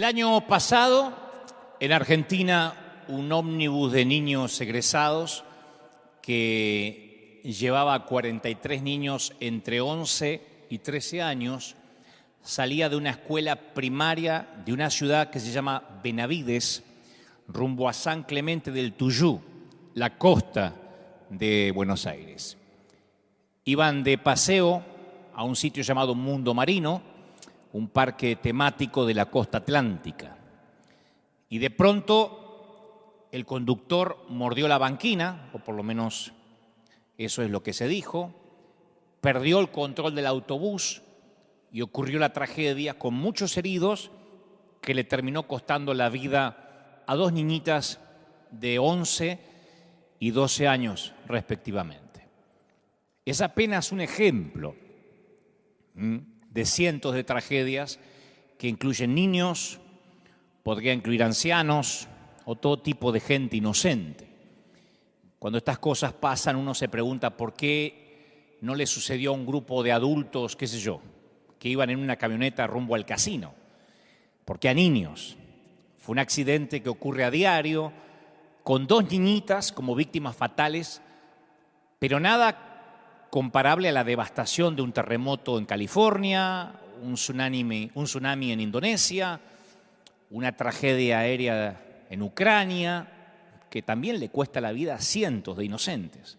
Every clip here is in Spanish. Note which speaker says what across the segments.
Speaker 1: El año pasado, en Argentina, un ómnibus de niños egresados que llevaba a 43 niños entre 11 y 13 años salía de una escuela primaria de una ciudad que se llama Benavides, rumbo a San Clemente del Tuyú, la costa de Buenos Aires. Iban de paseo a un sitio llamado Mundo Marino, un parque temático de la costa atlántica. Y de pronto el conductor mordió la banquina, o por lo menos eso es lo que se dijo, perdió el control del autobús y ocurrió la tragedia con muchos heridos que le terminó costando la vida a dos niñitas de 11 y 12 años respectivamente. Es apenas un ejemplo de cientos de tragedias que incluyen niños, podría incluir ancianos o todo tipo de gente inocente. Cuando estas cosas pasan, uno se pregunta por qué no le sucedió a un grupo de adultos, qué sé yo, que iban en una camioneta rumbo al casino. ¿Por qué a niños? Fue un accidente que ocurre a diario, con dos niñitas como víctimas fatales, pero nada comparable a la devastación de un terremoto en California, un tsunami en Indonesia, una tragedia aérea en Ucrania, que también le cuesta la vida a cientos de inocentes.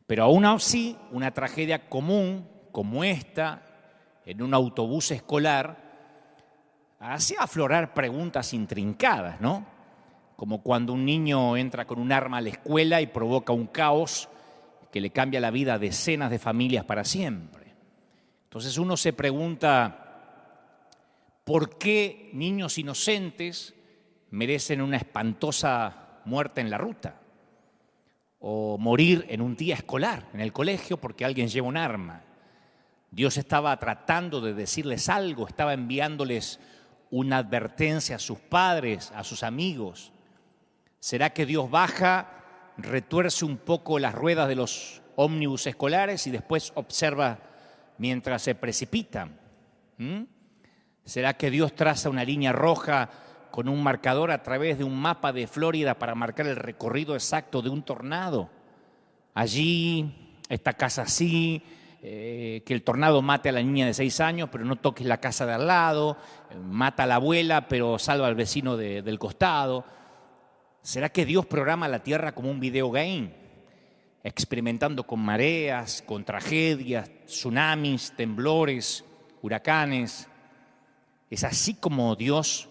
Speaker 1: Pero aún así, una tragedia común como esta, en un autobús escolar, hace aflorar preguntas intrincadas, ¿no? Como cuando un niño entra con un arma a la escuela y provoca un caos que le cambia la vida a decenas de familias para siempre. Entonces uno se pregunta, ¿por qué niños inocentes merecen una espantosa muerte en la ruta? O morir en un día escolar, en el colegio, porque alguien lleva un arma. Dios estaba tratando de decirles algo, estaba enviándoles una advertencia a sus padres, a sus amigos. ¿Será que Dios baja, retuerce un poco las ruedas de los ómnibus escolares y después observa mientras se precipitan? ¿Será que Dios traza una línea roja con un marcador a través de un mapa de Florida para marcar el recorrido exacto de un tornado? Allí, esta casa así, que el tornado mate a la niña de 6 años, pero no toques la casa de al lado, mata a la abuela, pero salva al vecino del costado. ¿Será que Dios programa la tierra como un videogame, experimentando con mareas, con tragedias, tsunamis, temblores, huracanes? ¿Es así como Dios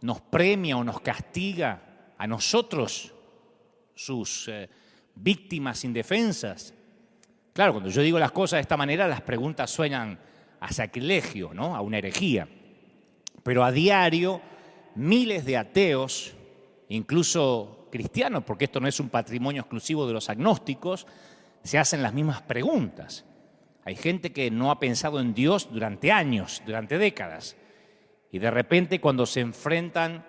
Speaker 1: nos premia o nos castiga a nosotros, sus víctimas indefensas? Claro, cuando yo digo las cosas de esta manera, las preguntas suenan a sacrilegio, ¿no? A una herejía. Pero a diario, miles de ateos, incluso cristianos, porque esto no es un patrimonio exclusivo de los agnósticos, se hacen las mismas preguntas. Hay gente que no ha pensado en Dios durante años, durante décadas, y de repente cuando se enfrentan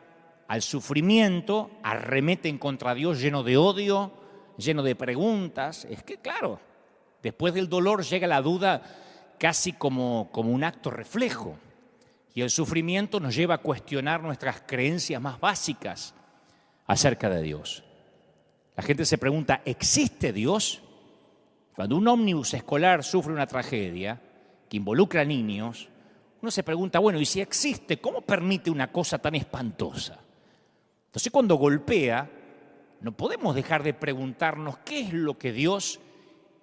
Speaker 1: al sufrimiento, arremeten contra Dios lleno de odio, lleno de preguntas. Es que claro, después del dolor llega la duda casi como un acto reflejo, y el sufrimiento nos lleva a cuestionar nuestras creencias más básicas acerca de Dios. La gente se pregunta, ¿existe Dios? Cuando un ómnibus escolar sufre una tragedia que involucra a niños, uno se pregunta, bueno, ¿y si existe, cómo permite una cosa tan espantosa? Entonces, cuando golpea, no podemos dejar de preguntarnos qué es lo que Dios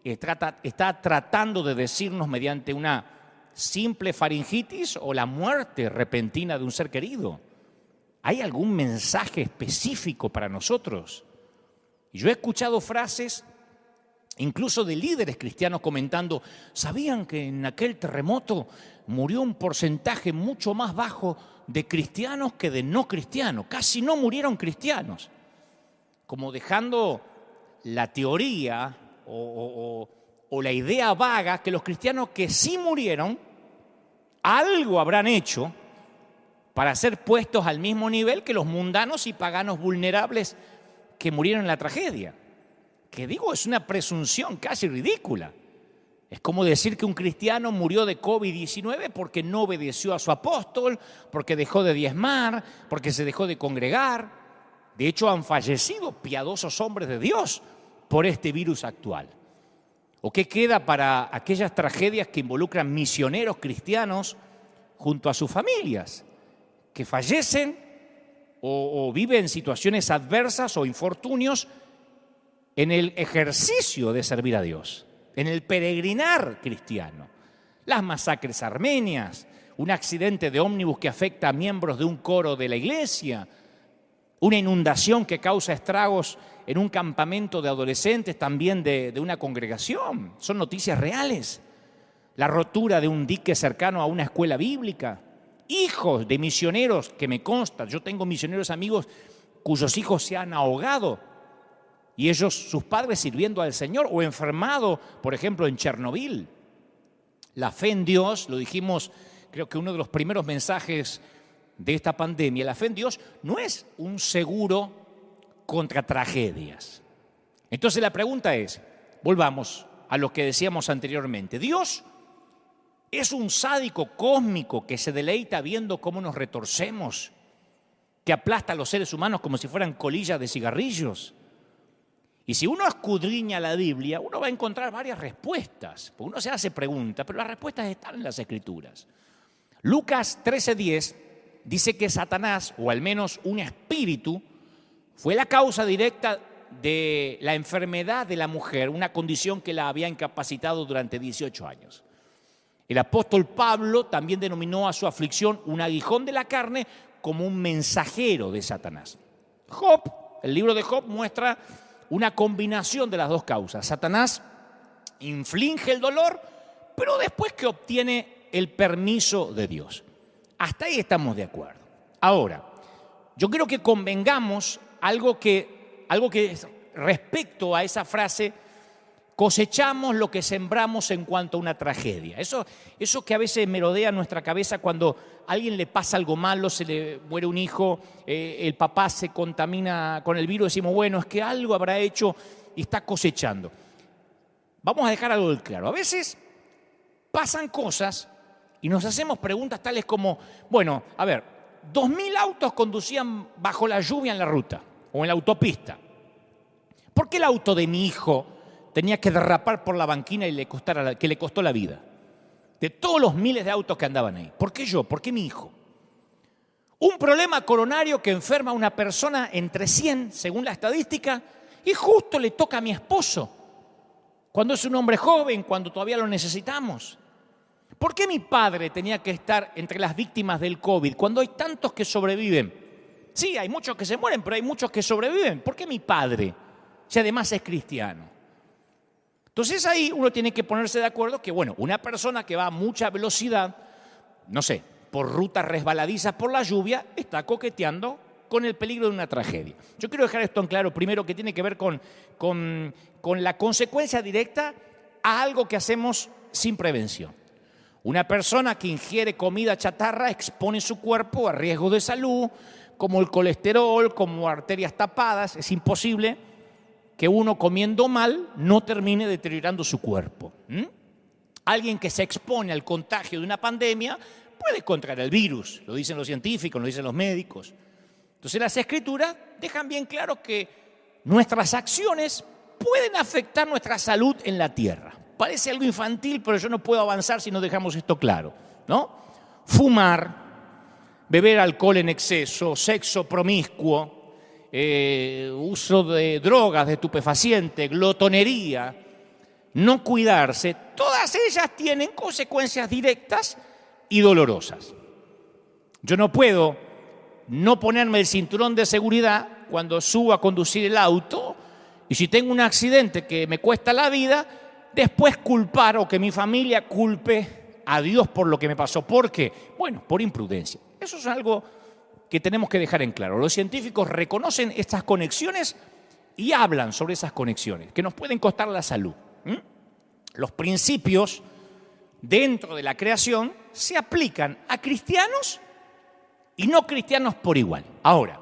Speaker 1: está tratando de decirnos mediante una simple faringitis o la muerte repentina de un ser querido. ¿Hay algún mensaje específico para nosotros? Y yo he escuchado frases incluso de líderes cristianos comentando, ¿sabían que en aquel terremoto murió un porcentaje mucho más bajo de cristianos que de no cristianos? Casi no murieron cristianos. Como dejando la teoría o la idea vaga que los cristianos que sí murieron, algo habrán hecho para ser puestos al mismo nivel que los mundanos y paganos vulnerables que murieron en la tragedia. Que digo, es una presunción casi ridícula. Es como decir que un cristiano murió de COVID-19 porque no obedeció a su apóstol, porque dejó de diezmar, porque se dejó de congregar. De hecho, han fallecido piadosos hombres de Dios por este virus actual. ¿O qué queda para aquellas tragedias que involucran misioneros cristianos junto a sus familias, que fallecen o viven situaciones adversas o infortunios en el ejercicio de servir a Dios, en el peregrinar cristiano? Las masacres armenias, un accidente de ómnibus que afecta a miembros de un coro de la iglesia, una inundación que causa estragos en un campamento de adolescentes también de una congregación. Son noticias reales. La rotura de un dique cercano a una escuela bíblica. Hijos de misioneros, que me consta, yo tengo misioneros amigos cuyos hijos se han ahogado y ellos, sus padres, sirviendo al Señor, o enfermado, por ejemplo, en Chernobyl. La fe en Dios, lo dijimos, creo que uno de los primeros mensajes de esta pandemia, la fe en Dios no es un seguro contra tragedias. Entonces la pregunta es, volvamos a lo que decíamos anteriormente. ¿Dios es un sádico cósmico que se deleita viendo cómo nos retorcemos, que aplasta a los seres humanos como si fueran colillas de cigarrillos? Y si uno escudriña la Biblia, uno va a encontrar varias respuestas, porque uno se hace preguntas, pero las respuestas están en las Escrituras. Lucas 13:10 dice que Satanás, o al menos un espíritu, fue la causa directa de la enfermedad de la mujer, una condición que la había incapacitado durante 18 años. El apóstol Pablo también denominó a su aflicción un aguijón de la carne como un mensajero de Satanás. Job, el libro de Job muestra una combinación de las dos causas. Satanás inflige el dolor, pero después que obtiene el permiso de Dios. Hasta ahí estamos de acuerdo. Ahora, yo creo que convengamos algo que respecto a esa frase, cosechamos lo que sembramos en cuanto a una tragedia. Eso que a veces merodea nuestra cabeza cuando a alguien le pasa algo malo, se le muere un hijo, el papá se contamina con el virus, decimos, bueno, es que algo habrá hecho y está cosechando. Vamos a dejar algo claro. A veces pasan cosas y nos hacemos preguntas tales como, bueno, a ver, 2.000 autos conducían bajo la lluvia en la ruta o en la autopista. ¿Por qué el auto de mi hijo tenía que derrapar por la banquina y que le costó la vida? De todos los miles de autos que andaban ahí. ¿Por qué yo? ¿Por qué mi hijo? Un problema coronario que enferma a una persona entre 100, según la estadística, y justo le toca a mi esposo, cuando es un hombre joven, cuando todavía lo necesitamos. ¿Por qué mi padre tenía que estar entre las víctimas del COVID cuando hay tantos que sobreviven? Sí, hay muchos que se mueren, pero hay muchos que sobreviven. ¿Por qué mi padre, si además es cristiano? Entonces ahí uno tiene que ponerse de acuerdo que, bueno, una persona que va a mucha velocidad, no sé, por rutas resbaladizas por la lluvia, está coqueteando con el peligro de una tragedia. Yo quiero dejar esto en claro, primero, que tiene que ver con la consecuencia directa a algo que hacemos sin prevención. Una persona que ingiere comida chatarra expone su cuerpo a riesgos de salud, como el colesterol, como arterias tapadas. Es imposible que uno comiendo mal no termine deteriorando su cuerpo. Alguien que se expone al contagio de una pandemia puede contraer el virus, lo dicen los científicos, lo dicen los médicos. Entonces las Escrituras dejan bien claro que nuestras acciones pueden afectar nuestra salud en la tierra. Parece algo infantil, pero yo no puedo avanzar si no dejamos esto claro, ¿no? Fumar, beber alcohol en exceso, sexo promiscuo, uso de drogas, de estupefacientes, glotonería, no cuidarse, todas ellas tienen consecuencias directas y dolorosas. Yo no puedo no ponerme el cinturón de seguridad cuando subo a conducir el auto y si tengo un accidente que me cuesta la vida, después culpar o que mi familia culpe a Dios por lo que me pasó. ¿Por qué? Bueno, por imprudencia. Eso es algo que tenemos que dejar en claro. Los científicos reconocen estas conexiones y hablan sobre esas conexiones, que nos pueden costar la salud. Los principios dentro de la creación se aplican a cristianos y no cristianos por igual. Ahora,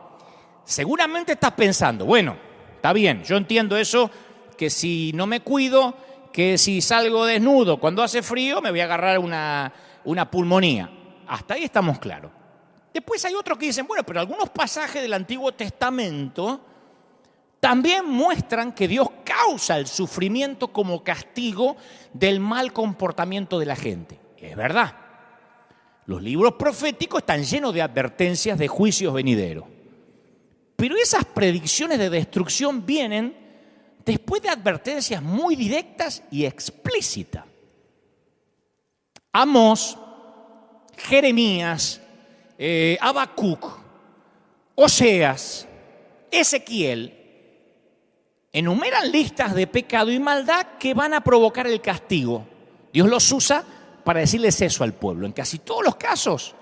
Speaker 1: seguramente estás pensando, bueno, está bien, yo entiendo eso, que si no me cuido, que si salgo desnudo cuando hace frío me voy a agarrar una pulmonía. Hasta ahí estamos claros. Después hay otros que dicen, bueno, pero algunos pasajes del Antiguo Testamento también muestran que Dios causa el sufrimiento como castigo del mal comportamiento de la gente. Es verdad. Los libros proféticos están llenos de advertencias de juicios venideros. Pero esas predicciones de destrucción vienen después de advertencias muy directas y explícitas. Amós, Jeremías, Habacuc, Oseas, Ezequiel enumeran listas de pecado y maldad que van a provocar el castigo. Dios los usa para decirles eso al pueblo. En casi todos los casos,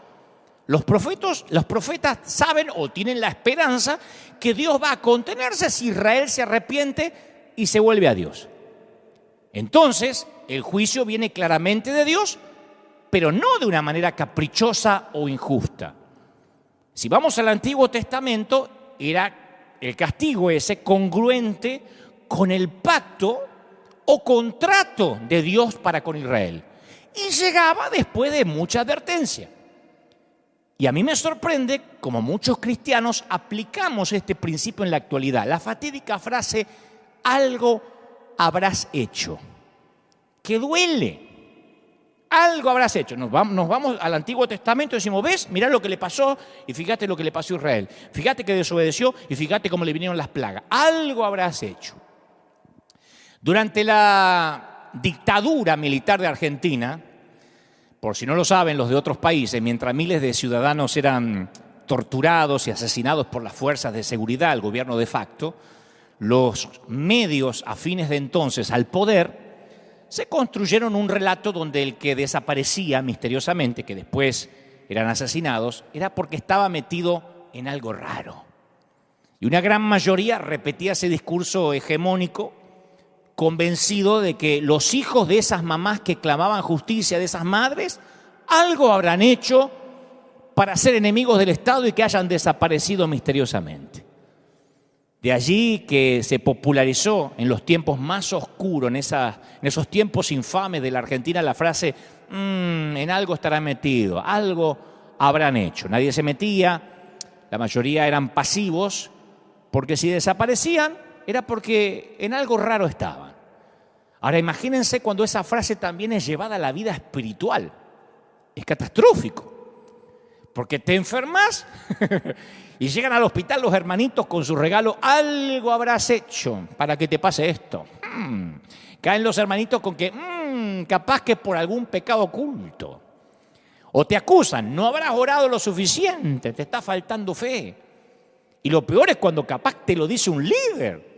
Speaker 1: los profetas saben o tienen la esperanza que Dios va a contenerse si Israel se arrepiente y se vuelve a Dios. Entonces, el juicio viene claramente de Dios, pero no de una manera caprichosa o injusta. Si vamos al Antiguo Testamento, era el castigo ese congruente con el pacto o contrato de Dios para con Israel. Y llegaba después de mucha advertencia. Y a mí me sorprende cómo muchos cristianos aplicamos este principio en la actualidad. La fatídica frase, algo habrás hecho, que duele. Algo habrás hecho. Nos vamos al Antiguo Testamento y decimos, ¿ves? Mirá lo que le pasó y fíjate lo que le pasó a Israel. Fíjate que desobedeció y fíjate cómo le vinieron las plagas. Algo habrás hecho. Durante la dictadura militar de Argentina, por si no lo saben los de otros países, mientras miles de ciudadanos eran torturados y asesinados por las fuerzas de seguridad, el gobierno de facto, los medios afines de entonces al poder se construyeron un relato donde el que desaparecía misteriosamente, que después eran asesinados, era porque estaba metido en algo raro. Y una gran mayoría repetía ese discurso hegemónico, convencido de que los hijos de esas mamás que clamaban justicia, de esas madres, algo habrán hecho para ser enemigos del Estado y que hayan desaparecido misteriosamente. De allí que se popularizó en los tiempos más oscuros, en esos tiempos infames de la Argentina, la frase, en algo estarán metidos, algo habrán hecho. Nadie se metía, la mayoría eran pasivos, porque si desaparecían era porque en algo raro estaban. Ahora imagínense cuando esa frase también es llevada a la vida espiritual. Es catastrófico, porque te enfermas y llegan al hospital los hermanitos con su regalo, algo habrás hecho para que te pase esto. Caen los hermanitos con que, capaz que por algún pecado oculto. O te acusan, no habrás orado lo suficiente, te está faltando fe. Y lo peor es cuando capaz te lo dice un líder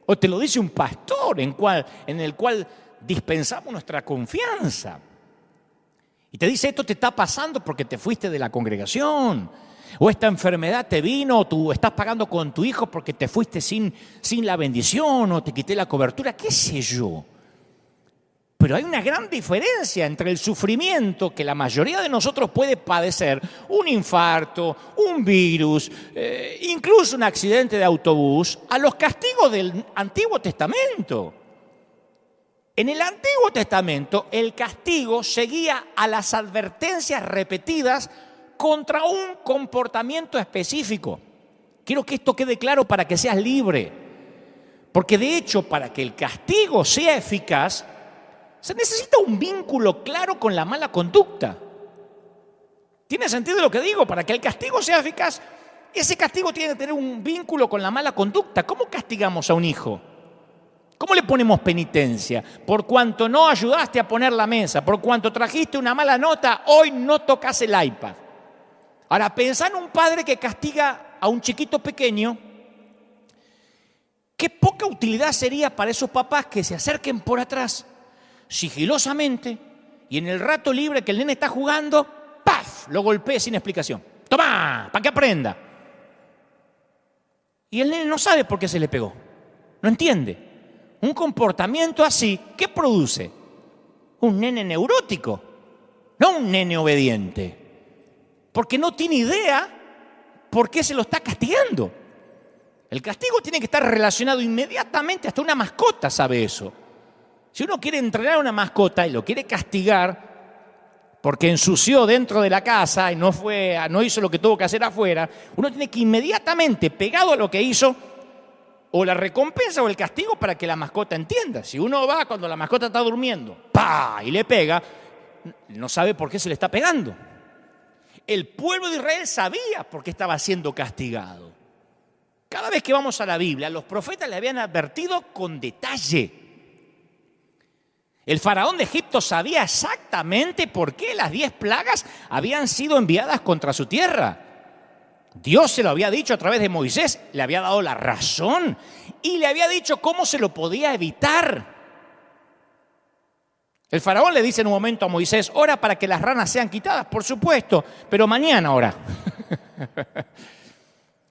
Speaker 1: o te lo dice un pastor en el cual dispensamos nuestra confianza. Y te dice, esto te está pasando porque te fuiste de la congregación. O esta enfermedad te vino, o tú estás pagando con tu hijo porque te fuiste sin la bendición, o te quité la cobertura, qué sé yo. Pero hay una gran diferencia entre el sufrimiento que la mayoría de nosotros puede padecer, un infarto, un virus, incluso un accidente de autobús, a los castigos del Antiguo Testamento. En el Antiguo Testamento, el castigo seguía a las advertencias repetidas contra un comportamiento específico. Quiero que esto quede claro para que seas libre. Porque de hecho, para que el castigo sea eficaz, se necesita un vínculo claro con la mala conducta. ¿Tiene sentido lo que digo? Para que el castigo sea eficaz, ese castigo tiene que tener un vínculo con la mala conducta. ¿Cómo castigamos a un hijo? ¿Cómo le ponemos penitencia? Por cuanto no ayudaste a poner la mesa, por cuanto trajiste una mala nota, hoy no tocas el iPad. Ahora, pensá en un padre que castiga a un chiquito pequeño. Qué poca utilidad sería para esos papás que se acerquen por atrás, sigilosamente, y en el rato libre que el nene está jugando, ¡paf!, lo golpee sin explicación. ¡Tomá! Para que aprenda. Y el nene no sabe por qué se le pegó. No entiende. Un comportamiento así, ¿qué produce? Un nene neurótico, no un nene obediente. Porque no tiene idea por qué se lo está castigando. El castigo tiene que estar relacionado inmediatamente, hasta una mascota sabe eso. Si uno quiere entrenar a una mascota y lo quiere castigar porque ensució dentro de la casa y no hizo lo que tuvo que hacer afuera, uno tiene que inmediatamente, pegado a lo que hizo, o la recompensa o el castigo para que la mascota entienda. Si uno va cuando la mascota está durmiendo, ¡pah!, y le pega, no sabe por qué se le está pegando. El pueblo de Israel sabía por qué estaba siendo castigado. Cada vez que vamos a la Biblia, los profetas le habían advertido con detalle. El faraón de Egipto sabía exactamente por qué las 10 plagas habían sido enviadas contra su tierra. Dios se lo había dicho a través de Moisés, le había dado la razón y le había dicho cómo se lo podía evitar. El faraón le dice en un momento a Moisés: ora para que las ranas sean quitadas. Por supuesto, pero mañana ora.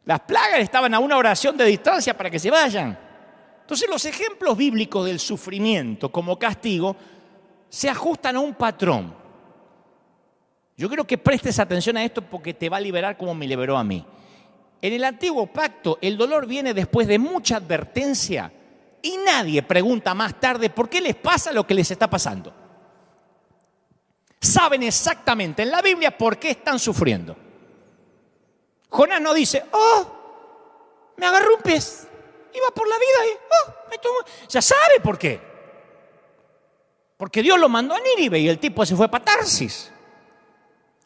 Speaker 1: Las plagas estaban a una oración de distancia para que se vayan. Entonces los ejemplos bíblicos del sufrimiento como castigo se ajustan a un patrón. Yo quiero que prestes atención a esto porque te va a liberar como me liberó a mí. En el antiguo pacto el dolor viene después de mucha advertencia y nadie pregunta más tarde por qué les pasa lo que les está pasando. Saben exactamente en la Biblia por qué están sufriendo. Jonás no dice: oh, me agarró un pez, iba por la vida y me tomó. Ya sabe por qué. Porque Dios lo mandó a Nínive y el tipo se fue para Tarsis.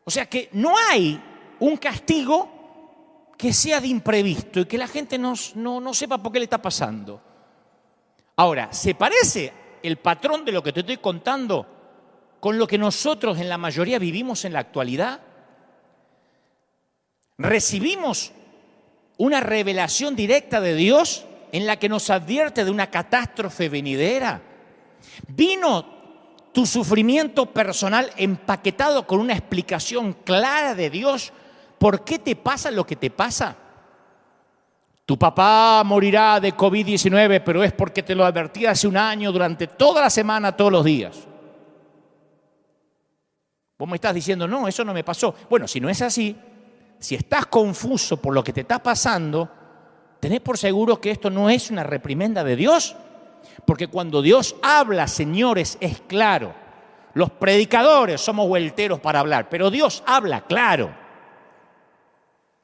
Speaker 1: O sea que no hay un castigo que sea de imprevisto y que la gente no sepa por qué le está pasando. Ahora, ¿se parece el patrón de lo que te estoy contando con lo que nosotros en la mayoría vivimos en la actualidad? Recibimos una revelación directa de Dios en la que nos advierte de una catástrofe venidera. Vino tu sufrimiento personal empaquetado con una explicación clara de Dios. ¿Por qué te pasa lo que te pasa? Tu papá morirá de COVID-19, pero es porque te lo advertí hace un año durante toda la semana, todos los días. Vos me estás diciendo: no, eso no me pasó. Bueno, si no es así, si estás confuso por lo que te está pasando, tenés por seguro que esto no es una reprimenda de Dios. Porque cuando Dios habla, señores, es claro. Los predicadores somos vuelteros para hablar, pero Dios habla claro.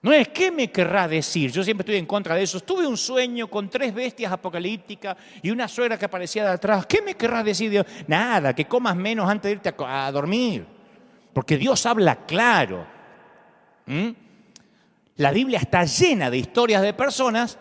Speaker 1: No es: ¿qué me querrá decir? Yo siempre estoy en contra de eso. Tuve un sueño con 3 bestias apocalípticas y una suegra que aparecía de atrás. ¿Qué me querrá decir Dios? Nada, que comas menos antes de irte a dormir. Porque Dios habla claro. La Biblia está llena de historias de personas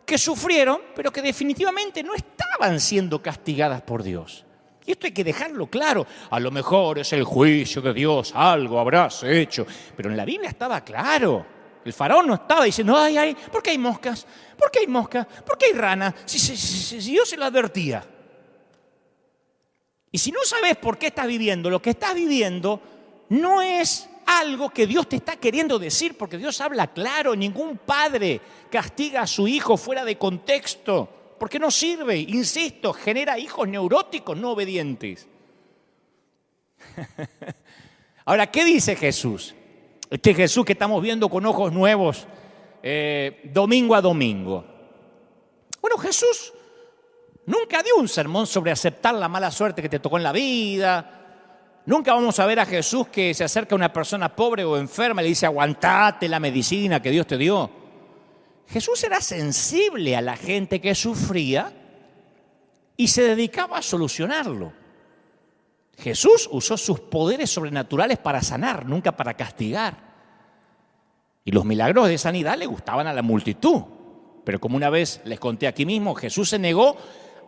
Speaker 1: que sufrieron, pero que definitivamente no estaban siendo castigadas por Dios. Y esto hay que dejarlo claro. A lo mejor es el juicio de Dios, algo habrás hecho. Pero en la Biblia estaba claro. El faraón no estaba diciendo: ay, ¿por qué hay moscas? ¿Por qué hay moscas? ¿Por qué hay ranas? Si Dios se lo advertía. Y si no sabes por qué estás viviendo, lo que estás viviendo no es algo que Dios te está queriendo decir, porque Dios habla claro. Ningún padre castiga a su hijo fuera de contexto, porque no sirve. Insisto, genera hijos neuróticos, no obedientes. Ahora, ¿qué dice Jesús? Este Jesús que estamos viendo con ojos nuevos domingo a domingo. Bueno, Jesús nunca dio un sermón sobre aceptar la mala suerte que te tocó en la vida. Nunca vamos a ver a Jesús que se acerca a una persona pobre o enferma y le dice: aguantate la medicina que Dios te dio. Jesús era sensible a la gente que sufría y se dedicaba a solucionarlo. Jesús usó sus poderes sobrenaturales para sanar, nunca para castigar. Y los milagros de sanidad le gustaban a la multitud. Pero como una vez les conté aquí mismo, Jesús se negó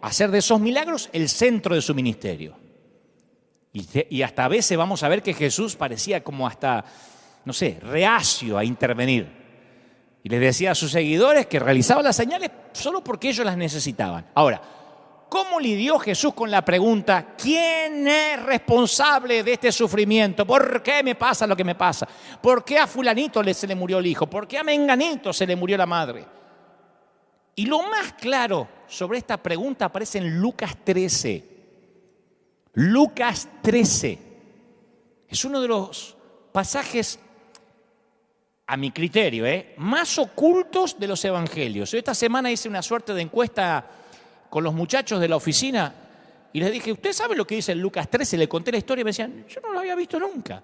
Speaker 1: a hacer de esos milagros el centro de su ministerio. Y hasta a veces vamos a ver que Jesús parecía como hasta, no sé, reacio a intervenir. Y les decía a sus seguidores que realizaba las señales solo porque ellos las necesitaban. Ahora, ¿cómo lidió Jesús con la pregunta: ¿quién es responsable de este sufrimiento? ¿Por qué me pasa lo que me pasa? ¿Por qué a fulanito se le murió el hijo? ¿Por qué a menganito se le murió la madre? Y lo más claro sobre esta pregunta aparece en Lucas 13. Lucas 13 es uno de los pasajes, a mi criterio, más ocultos de los evangelios. Yo esta semana hice una suerte de encuesta con los muchachos de la oficina Y les dije, ¿usted sabe lo que dice en Lucas 13? Le conté la historia y me decían, yo no lo había visto nunca.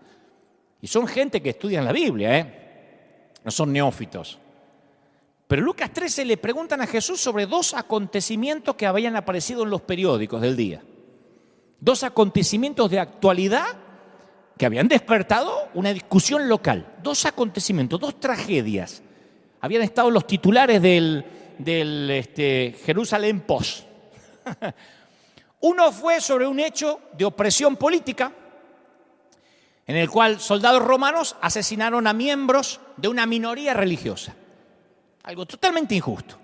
Speaker 1: Y son gente que estudian la Biblia, no son neófitos. Pero en Lucas 13 le preguntan a Jesús sobre 2 acontecimientos que habían aparecido en los periódicos del día. 2 acontecimientos de actualidad que habían despertado una discusión local. 2 acontecimientos, 2 tragedias. Habían estado en los titulares del Jerusalem Post. Uno fue sobre un hecho de opresión política en el cual soldados romanos asesinaron a miembros de una minoría religiosa. Algo totalmente injusto.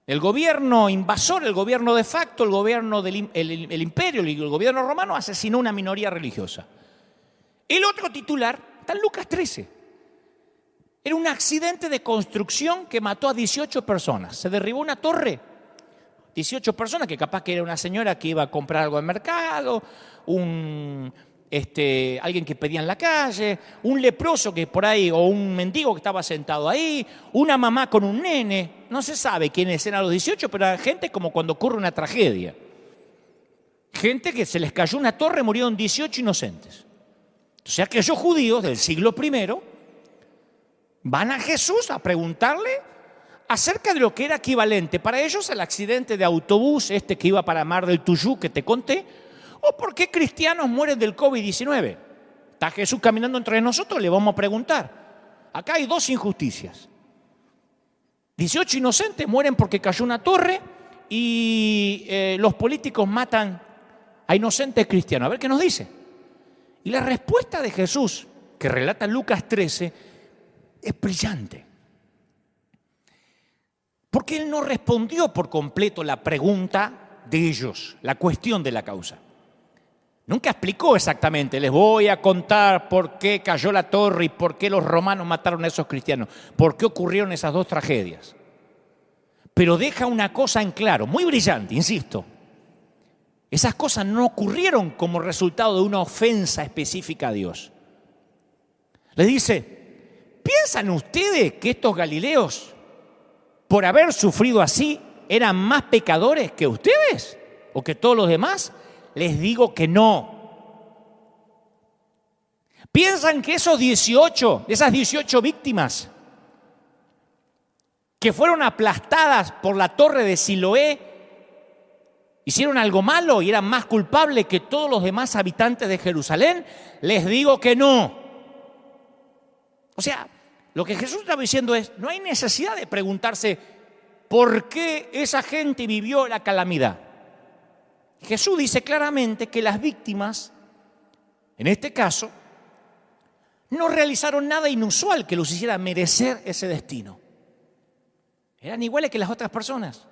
Speaker 1: El gobierno invasor, el gobierno de facto, el gobierno del imperio, el gobierno romano asesinó a una minoría religiosa. El otro titular está en Lucas 13. Era un accidente de construcción que mató a 18 personas. Se derribó una torre. 18 personas, que capaz que era una señora que iba a comprar algo en mercado, alguien que pedía en la calle, un leproso que por ahí, o un mendigo que estaba sentado ahí, una mamá con un nene. No se sabe quiénes eran los 18, pero era gente como cuando ocurre una tragedia. Gente que se les cayó una torre, murieron 18 inocentes. O sea, aquellos judíos del siglo I van a Jesús a preguntarle acerca de lo que era equivalente para ellos al accidente de autobús que iba para Mar del Tuyú que te conté, o por qué cristianos mueren del COVID-19. Está Jesús caminando entre nosotros, le vamos a preguntar. Acá hay 2 injusticias. 18 inocentes mueren porque cayó una torre y los políticos matan a inocentes cristianos. A ver qué nos dice. Y la respuesta de Jesús, que relata Lucas 13, es brillante. Porque él no respondió por completo la pregunta de ellos, la cuestión de la causa. Nunca explicó exactamente, les voy a contar por qué cayó la torre y por qué los romanos mataron a esos cristianos, por qué ocurrieron esas 2 tragedias. Pero deja una cosa en claro, muy brillante, insisto. Esas cosas no ocurrieron como resultado de una ofensa específica a Dios. Les dice, ¿piensan ustedes que estos galileos, por haber sufrido así, eran más pecadores que ustedes o que todos los demás? Les digo que no. ¿Piensan que esas 18 víctimas que fueron aplastadas por la torre de Siloé hicieron algo malo y eran más culpables que todos los demás habitantes de Jerusalén? Les digo que no. O sea, lo que Jesús estaba diciendo es, no hay necesidad de preguntarse por qué esa gente vivió la calamidad. Jesús dice claramente que las víctimas, en este caso, no realizaron nada inusual que los hiciera merecer ese destino. Eran iguales que las otras personas.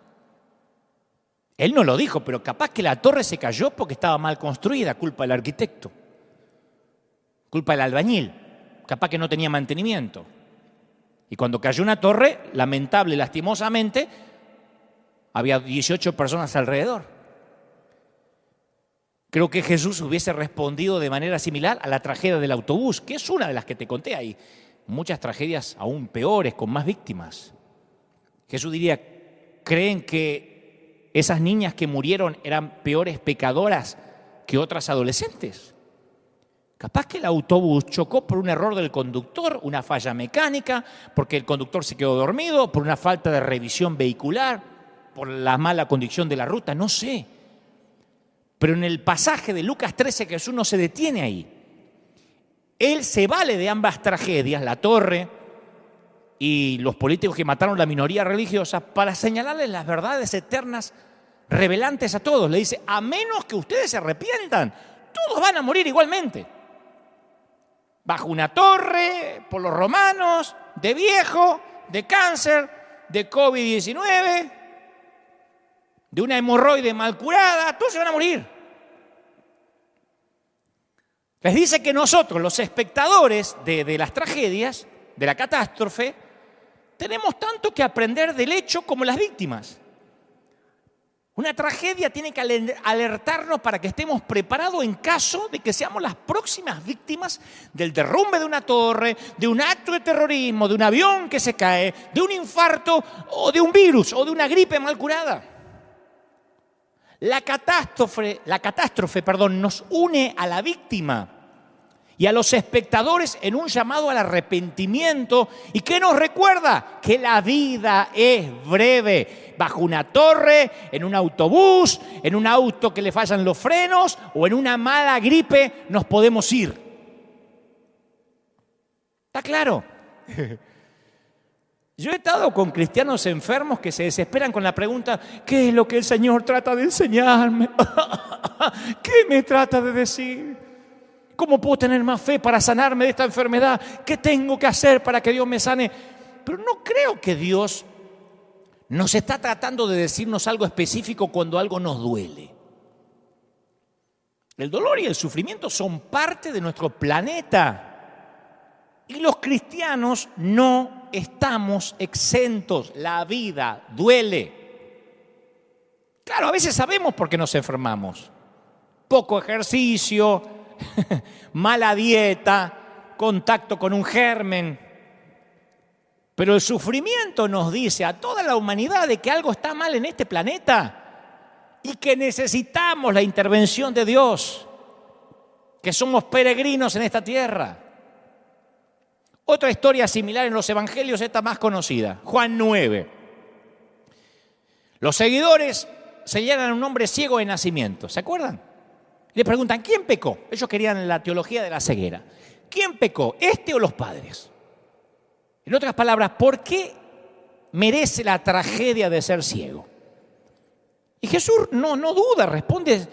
Speaker 1: Él no lo dijo, pero capaz que la torre se cayó porque estaba mal construida, culpa del arquitecto, culpa del albañil, capaz que no tenía mantenimiento. Y cuando cayó una torre, lamentable, lastimosamente, había 18 personas alrededor. Creo que Jesús hubiese respondido de manera similar a la tragedia del autobús, que es una de las que te conté. Hay muchas tragedias aún peores, con más víctimas. Jesús diría, ¿creen que esas niñas que murieron eran peores pecadoras que otras adolescentes? Capaz que el autobús chocó por un error del conductor, una falla mecánica, porque el conductor se quedó dormido, por una falta de revisión vehicular, por la mala condición de la ruta, no sé. Pero en el pasaje de Lucas 13 Jesús no se detiene ahí. Él se vale de ambas tragedias, la torre y los políticos que mataron la minoría religiosa, para señalarles las verdades eternas revelantes a todos. Le dice, a menos que ustedes se arrepientan, todos van a morir igualmente. Bajo una torre, por los romanos, de viejo, de cáncer, de COVID-19, de una hemorroide mal curada, todos se van a morir. Les dice que nosotros, los espectadores de las tragedias, de la catástrofe, tenemos tanto que aprender del hecho como las víctimas. Una tragedia tiene que alertarnos para que estemos preparados en caso de que seamos las próximas víctimas del derrumbe de una torre, de un acto de terrorismo, de un avión que se cae, de un infarto o de un virus o de una gripe mal curada. La catástrofe, nos une a la víctima y a los espectadores en un llamado al arrepentimiento. ¿Y qué nos recuerda? Que la vida es breve. Bajo una torre, en un autobús, en un auto que le fallan los frenos o en una mala gripe nos podemos ir. ¿Está claro? Yo he estado con cristianos enfermos que se desesperan con la pregunta: ¿qué es lo que el Señor trata de enseñarme? ¿Qué me trata de decir? ¿Cómo puedo tener más fe para sanarme de esta enfermedad? ¿Qué tengo que hacer para que Dios me sane? Pero no creo que Dios nos está tratando de decirnos algo específico cuando algo nos duele. El dolor y el sufrimiento son parte de nuestro planeta. Y los cristianos no estamos exentos. La vida duele. Claro, a veces sabemos por qué nos enfermamos. Poco ejercicio, mala dieta, contacto con un germen. Pero el sufrimiento nos dice a toda la humanidad de que algo está mal en este planeta y que necesitamos la intervención de Dios, que somos peregrinos en esta tierra. Otra historia similar en los evangelios, esta más conocida, Juan 9. Los seguidores señalan a un hombre ciego de nacimiento, ¿se acuerdan? Le preguntan: ¿quién pecó? Ellos querían la teología de la ceguera. ¿Quién pecó, este o los padres? En otras palabras, ¿por qué merece la tragedia de ser ciego? Y Jesús no duda, responde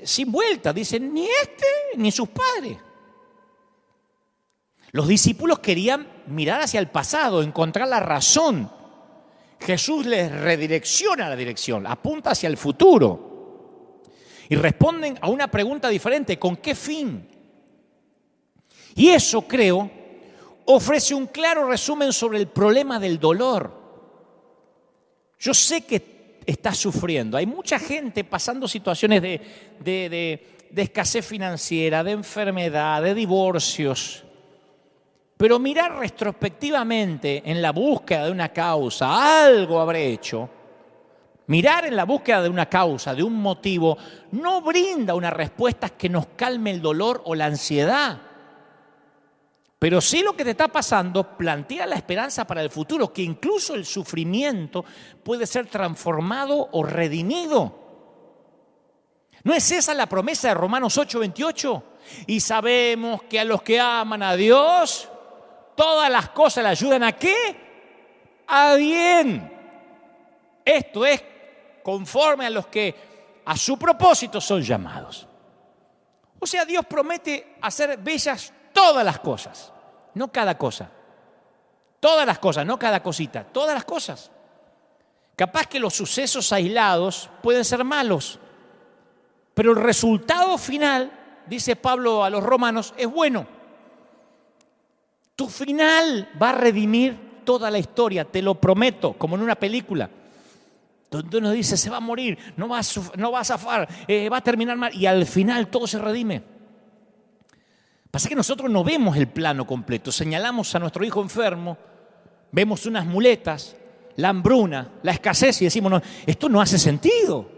Speaker 1: sin vuelta, dice: ni este ni sus padres. Los discípulos querían mirar hacia el pasado, encontrar la razón. Jesús les redirecciona la dirección, apunta hacia el futuro. Y responden a una pregunta diferente: ¿con qué fin? Y eso, creo, ofrece un claro resumen sobre el problema del dolor. Yo sé que estás sufriendo. Hay mucha gente pasando situaciones de escasez financiera, de enfermedad, de divorcios. Pero mirar retrospectivamente en la búsqueda de una causa, algo habré hecho. Mirar en la búsqueda de una causa, de un motivo, no brinda una respuesta que nos calme el dolor o la ansiedad. Pero sí, lo que te está pasando plantea la esperanza para el futuro, que incluso el sufrimiento puede ser transformado o redimido. ¿No es esa la promesa de Romanos 8:28? Y sabemos que a los que aman a Dios, todas las cosas le ayudan ¿a qué? A bien. Esto es conforme a los que a su propósito son llamados. O sea, Dios promete hacer bellas todas las cosas, no cada cosa. Todas las cosas, no cada cosita, todas las cosas. Capaz que los sucesos aislados pueden ser malos, pero el resultado final, dice Pablo a los romanos, es bueno. Tu final va a redimir toda la historia, te lo prometo, como en una película, donde uno dice: se va a morir, no va a zafar, va a terminar mal, y al final todo se redime. Pasa que nosotros no vemos el plano completo. Señalamos a nuestro hijo enfermo, vemos unas muletas, la hambruna, la escasez, y decimos: no, esto no hace sentido.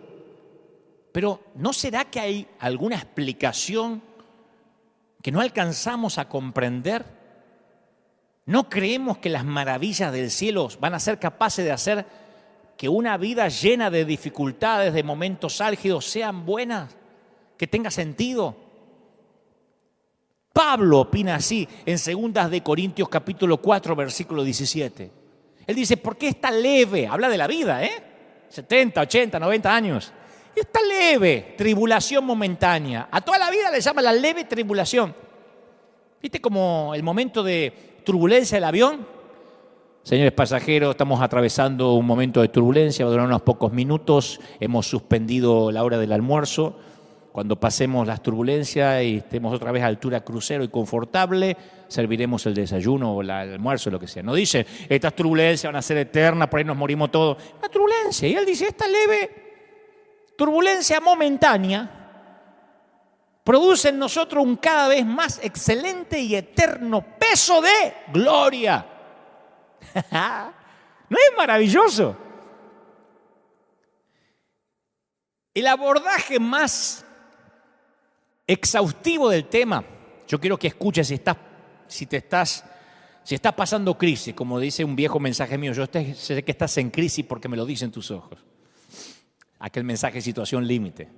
Speaker 1: Pero ¿no será que hay alguna explicación que no alcanzamos a comprender? ¿No creemos que las maravillas del cielo van a ser capaces de hacer que una vida llena de dificultades, de momentos álgidos, sean buenas, que tenga sentido? Pablo opina así en 2 de Corintios capítulo 4, versículo 17. Él dice: ¿por qué esta leve? Habla de la vida, 70, 80, 90 años. Esta leve tribulación momentánea. A toda la vida le llama la leve tribulación. ¿Viste como el momento de turbulencia del avión? Señores pasajeros, estamos atravesando un momento de turbulencia, va a durar unos pocos minutos. Hemos suspendido la hora del almuerzo. Cuando pasemos las turbulencias y estemos otra vez a altura crucero y confortable, serviremos el desayuno o el almuerzo, lo que sea. No dice: estas turbulencias van a ser eternas, por ahí nos morimos todos. Una turbulencia. Y él dice: esta leve turbulencia momentánea produce en nosotros un cada vez más excelente y eterno peso de gloria. ¿No es maravilloso? El abordaje más exhaustivo del tema, yo quiero que escuches si estás pasando crisis, como dice un viejo mensaje mío, yo sé que estás en crisis porque me lo dicen tus ojos. Aquel mensaje de situación límite.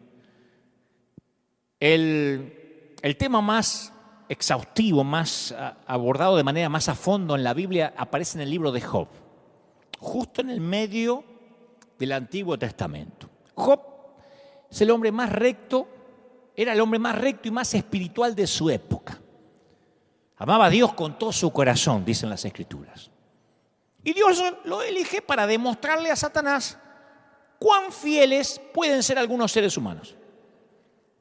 Speaker 1: El tema más exhaustivo, más abordado de manera más a fondo en la Biblia aparece en el libro de Job, justo en el medio del Antiguo Testamento. Job es el hombre más recto, era el hombre más recto y más espiritual de su época. Amaba a Dios con todo su corazón, dicen las Escrituras. Y Dios lo elige para demostrarle a Satanás cuán fieles pueden ser algunos seres humanos.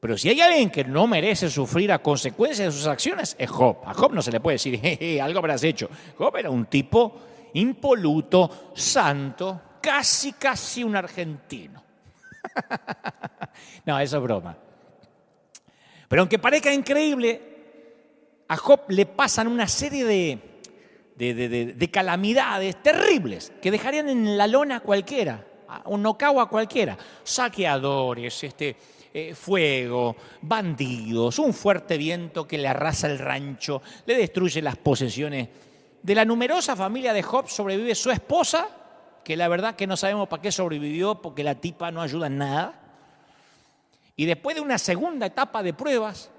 Speaker 1: Pero si hay alguien que no merece sufrir a consecuencia de sus acciones, es Job. A Job no se le puede decir, algo habrás hecho. Job era un tipo impoluto, santo, casi un argentino. No, eso es broma. Pero aunque parezca increíble, a Job le pasan una serie de calamidades terribles que dejarían en la lona a cualquiera, un knockout a cualquiera. Saqueadores, fuego, bandidos, un fuerte viento que le arrasa el rancho, le destruye las posesiones. De la numerosa familia de Job sobrevive su esposa, que la verdad que no sabemos para qué sobrevivió, porque la tipa no ayuda en nada. Y después de una segunda etapa de pruebas,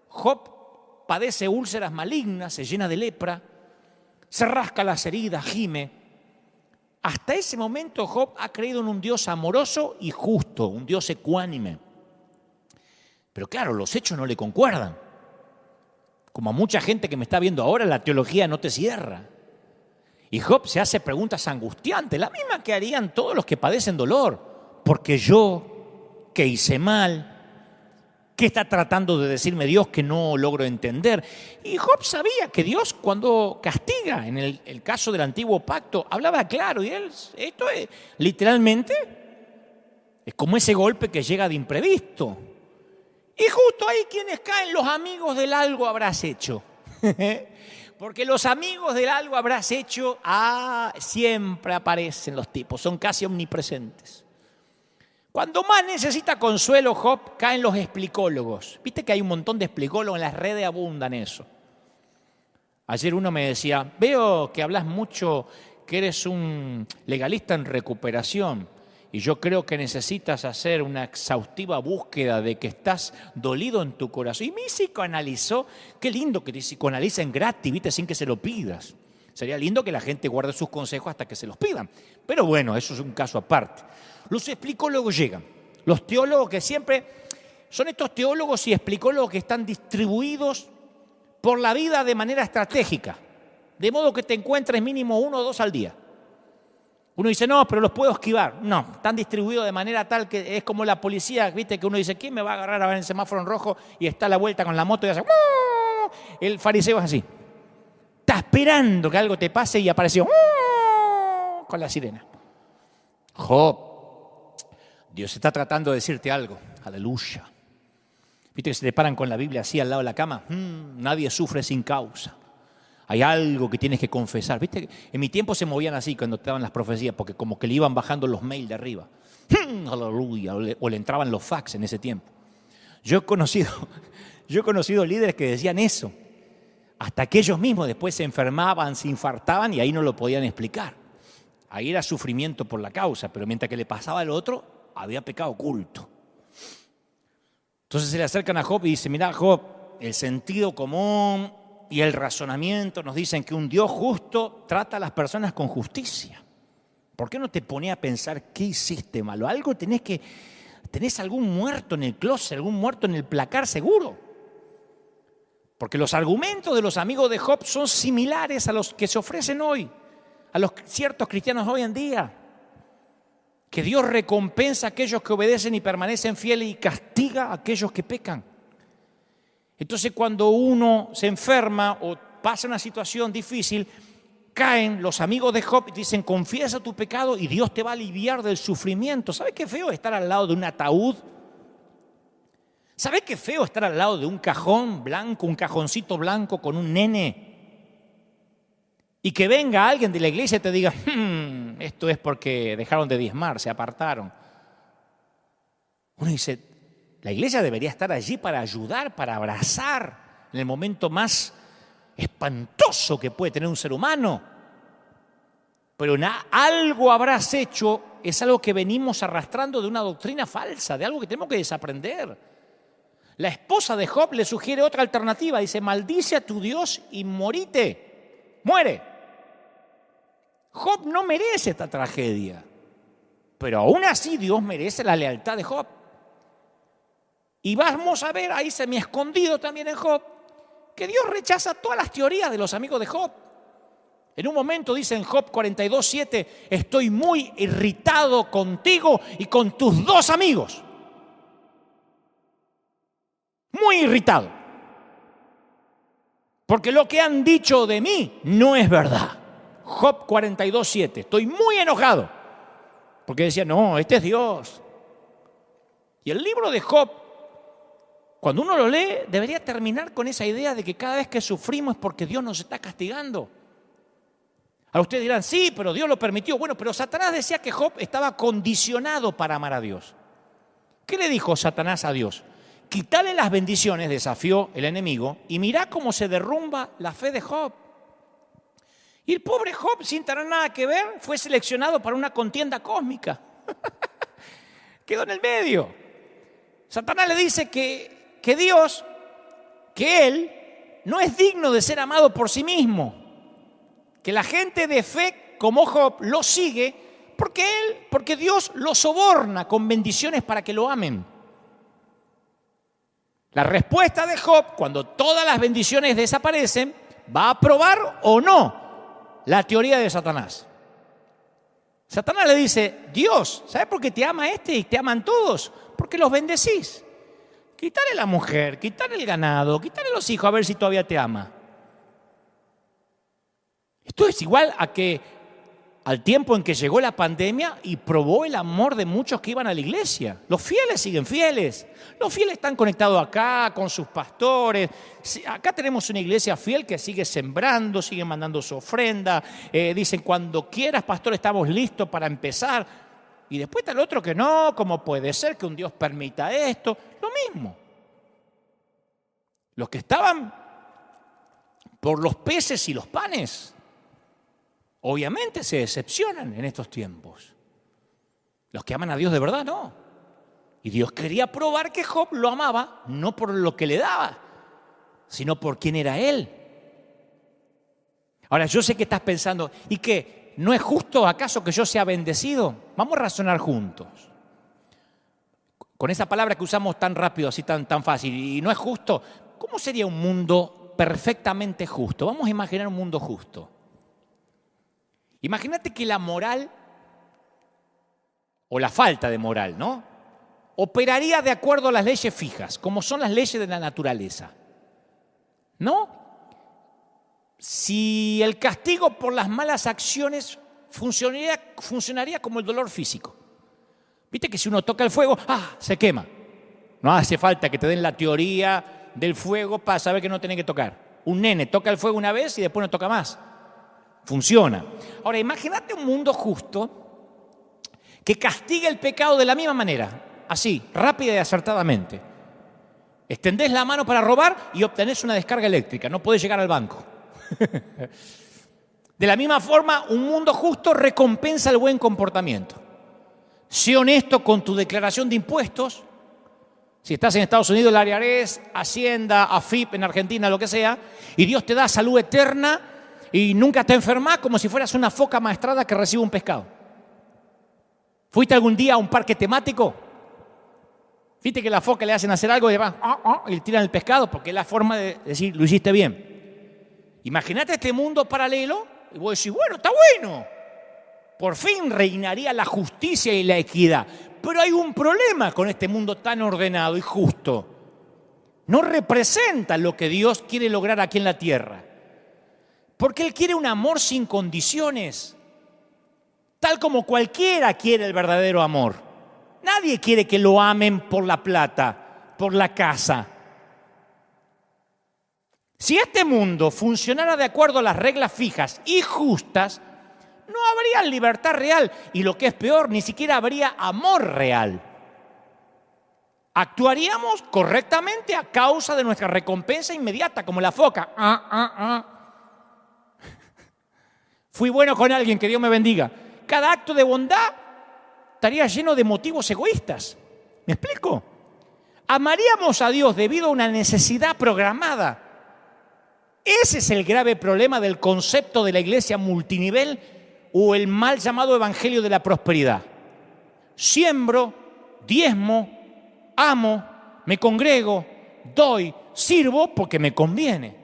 Speaker 1: Job padece úlceras malignas, se llena de lepra, se rasca las heridas, gime. Hasta ese momento Job ha creído en un Dios amoroso y justo, un Dios ecuánime. Pero claro, los hechos no le concuerdan. Como a mucha gente que me está viendo ahora, la teología no te cierra. Y Job se hace preguntas angustiantes, las mismas que harían todos los que padecen dolor. Porque yo, ¿qué hice mal? ¿Qué está tratando de decirme Dios que no logro entender? Y Job sabía que Dios, cuando castiga, en el caso del antiguo pacto, hablaba claro. Y esto es literalmente, es como ese golpe que llega de imprevisto. Y justo ahí quienes caen, los amigos del algo habrás hecho. Porque los amigos del algo habrás hecho, siempre aparecen los tipos, son casi omnipresentes. Cuando más necesita consuelo Job, caen los explicólogos. Viste que hay un montón de explicólogos, en las redes abundan eso. Ayer uno me decía, veo que hablas mucho, que eres un legalista en recuperación. Y yo creo que necesitas hacer una exhaustiva búsqueda de que estás dolido en tu corazón. Y me psicoanalizó. Qué lindo que te psicoanalicen gratis, ¿viste? Sin que se lo pidas. Sería lindo que la gente guarde sus consejos hasta que se los pidan. Pero bueno, eso es un caso aparte. Los explicólogos llegan. Los teólogos que siempre son estos teólogos y explicólogos que están distribuidos por la vida de manera estratégica. De modo que te encuentres mínimo 1 o 2 al día. Uno dice, no, pero los puedo esquivar. No, están distribuidos de manera tal que es como la policía, ¿viste? Que uno dice, ¿quién me va a agarrar a ver el semáforo en rojo? Y está a la vuelta con la moto y hace, ¡oh! El fariseo es así. Está esperando que algo te pase y apareció, ¡oh! Con la sirena. Job, Dios está tratando de decirte algo. Aleluya. ¿Viste que se te paran con la Biblia así al lado de la cama? Nadie sufre sin causa. Hay algo que tienes que confesar. ¿Viste? En mi tiempo se movían así cuando te daban las profecías, porque como que le iban bajando los mails de arriba. Aleluya. O le entraban los fax en ese tiempo. Yo he conocido líderes que decían eso. Hasta que ellos mismos después se enfermaban, se infartaban y ahí no lo podían explicar. Ahí era sufrimiento por la causa, pero mientras que le pasaba al otro, había pecado oculto. Entonces se le acercan a Job y dicen, mirá Job, el sentido común y el razonamiento nos dicen que un Dios justo trata a las personas con justicia. ¿Por qué no te pones a pensar qué hiciste malo? Algo tenés algún muerto en el closet, algún muerto en el placar seguro. Porque los argumentos de los amigos de Job son similares a los que se ofrecen hoy, a los ciertos cristianos hoy en día. Que Dios recompensa a aquellos que obedecen y permanecen fieles y castiga a aquellos que pecan. Entonces cuando uno se enferma o pasa una situación difícil, caen los amigos de Job y dicen, confiesa tu pecado y Dios te va a aliviar del sufrimiento. ¿Sabes qué feo estar al lado de un ataúd? ¿Sabes qué feo estar al lado de un cajón blanco, un cajoncito blanco con un nene? Y que venga alguien de la iglesia y te diga, esto es porque dejaron de diezmar, se apartaron. Uno dice, la iglesia debería estar allí para ayudar, para abrazar en el momento más espantoso que puede tener un ser humano. Pero algo habrás hecho, es algo que venimos arrastrando de una doctrina falsa, de algo que tenemos que desaprender. La esposa de Job le sugiere otra alternativa, dice, maldice a tu Dios y morite, muere. Job no merece esta tragedia, pero aún así Dios merece la lealtad de Job. Y vamos a ver ahí semi escondido también en Job, que Dios rechaza todas las teorías de los amigos de Job. En un momento dice en Job 42:7, estoy muy irritado contigo y con tus dos amigos. Muy irritado. Porque lo que han dicho de mí no es verdad. Job 42:7, estoy muy enojado. Porque decía, no, este es Dios. Y el libro de Job, cuando uno lo lee, debería terminar con esa idea de que cada vez que sufrimos es porque Dios nos está castigando. Ahora ustedes dirán, sí, pero Dios lo permitió. Bueno, pero Satanás decía que Job estaba condicionado para amar a Dios. ¿Qué le dijo Satanás a Dios? Quítale las bendiciones, desafió el enemigo, y mirá cómo se derrumba la fe de Job. Y el pobre Job, sin tener nada que ver, fue seleccionado para una contienda cósmica. Quedó en el medio. Satanás le dice que Dios, que Él, no es digno de ser amado por sí mismo. Que la gente de fe como Job lo sigue porque Dios lo soborna con bendiciones para que lo amen. La respuesta de Job, cuando todas las bendiciones desaparecen, va a aprobar o no la teoría de Satanás. Satanás le dice, Dios, ¿sabes por qué te ama este y te aman todos? Porque los bendecís. Quítale la mujer, quítale el ganado, quítale los hijos a ver si todavía te ama. Esto es igual a que al tiempo en que llegó la pandemia y probó el amor de muchos que iban a la iglesia. Los fieles siguen fieles. Los fieles están conectados acá con sus pastores. Acá tenemos una iglesia fiel que sigue sembrando, sigue mandando su ofrenda. Dicen, cuando quieras, pastor, estamos listos para empezar. Y después está el otro que no, ¿cómo puede ser que un Dios permita esto? Lo mismo. Los que estaban por los peces y los panes, obviamente se decepcionan en estos tiempos. Los que aman a Dios de verdad, no. Y Dios quería probar que Job lo amaba, no por lo que le daba, sino por quién era él. Ahora, yo sé que estás pensando, ¿y qué? ¿No es justo acaso que yo sea bendecido? Vamos a razonar juntos. Con esa palabra que usamos tan rápido, así tan fácil, y no es justo, ¿cómo sería un mundo perfectamente justo? Vamos a imaginar un mundo justo. Imagínate que la moral, o la falta de moral, ¿no?, operaría de acuerdo a las leyes fijas, como son las leyes de la naturaleza. ¿No? Si el castigo por las malas acciones funcionaría como el dolor físico. Viste que si uno toca el fuego, se quema. No hace falta que te den la teoría del fuego para saber que no tenés que tocar. Un nene toca el fuego una vez y después no toca más. Funciona. Ahora, imagínate un mundo justo que castigue el pecado de la misma manera, así, rápida y acertadamente. Extendés la mano para robar y obtenés una descarga eléctrica, no podés llegar al banco. De la misma forma, un mundo justo recompensa el buen comportamiento. Sé honesto con tu declaración de impuestos. Si estás en Estados Unidos, el IRS, Hacienda, AFIP, en Argentina, lo que sea, y Dios te da salud eterna y nunca te enfermas, como si fueras una foca maestrada que recibe un pescado. ¿Fuiste algún día a un parque temático? ¿Viste que a la foca le hacen hacer algo y le tiran el pescado? Porque es la forma de decir, lo hiciste bien. Imagínate este mundo paralelo y vos decís, bueno, está bueno. Por fin reinaría la justicia y la equidad. Pero hay un problema con este mundo tan ordenado y justo. No representa lo que Dios quiere lograr aquí en la tierra. Porque Él quiere un amor sin condiciones. Tal como cualquiera quiere el verdadero amor. Nadie quiere que lo amen por la plata, por la casa. Si este mundo funcionara de acuerdo a las reglas fijas y justas, no habría libertad real y, lo que es peor, ni siquiera habría amor real. Actuaríamos correctamente a causa de nuestra recompensa inmediata, como la foca. Fui bueno con alguien, que Dios me bendiga. Cada acto de bondad estaría lleno de motivos egoístas. ¿Me explico? Amaríamos a Dios debido a una necesidad programada. Ese es el grave problema del concepto de la iglesia multinivel o el mal llamado evangelio de la prosperidad. Siembro, diezmo, amo, me congrego, doy, sirvo porque me conviene.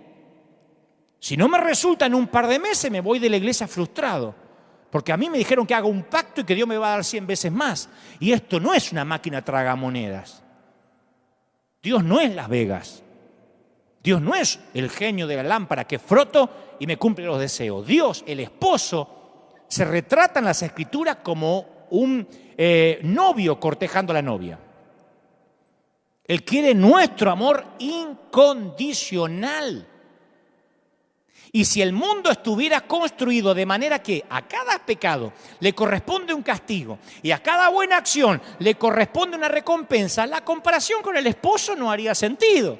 Speaker 1: Si no me resulta en un par de meses, me voy de la iglesia frustrado. Porque a mí me dijeron que haga un pacto y que Dios me va a dar 100 veces más. Y esto no es una máquina tragamonedas. Dios no es Las Vegas. Dios no es el genio de la lámpara que froto y me cumple los deseos. Dios, el esposo, se retrata en las Escrituras como un novio cortejando a la novia. Él quiere nuestro amor incondicional. Y si el mundo estuviera construido de manera que a cada pecado le corresponde un castigo y a cada buena acción le corresponde una recompensa, la comparación con el esposo no haría sentido.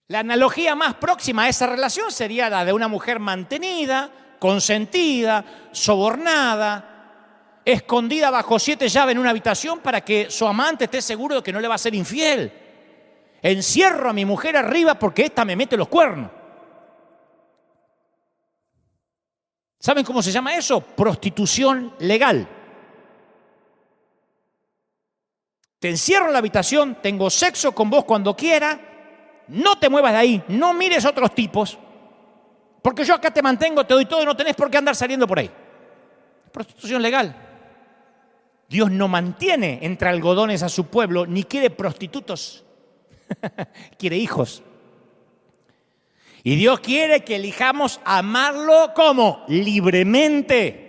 Speaker 1: La analogía más próxima a esa relación sería la de una mujer mantenida, consentida, sobornada, escondida bajo 7 llaves en una habitación para que su amante esté seguro de que no le va a ser infiel. Encierro a mi mujer arriba porque esta me mete los cuernos. ¿Saben cómo se llama eso? Prostitución legal. Te encierro en la habitación, tengo sexo con vos cuando quiera, no te muevas de ahí, no mires a otros tipos, porque yo acá te mantengo, te doy todo y no tenés por qué andar saliendo por ahí. Prostitución legal. Dios no mantiene entre algodones a su pueblo, ni quiere prostitutos. Quiere hijos. Y Dios quiere que elijamos amarlo ¿cómo? Libremente.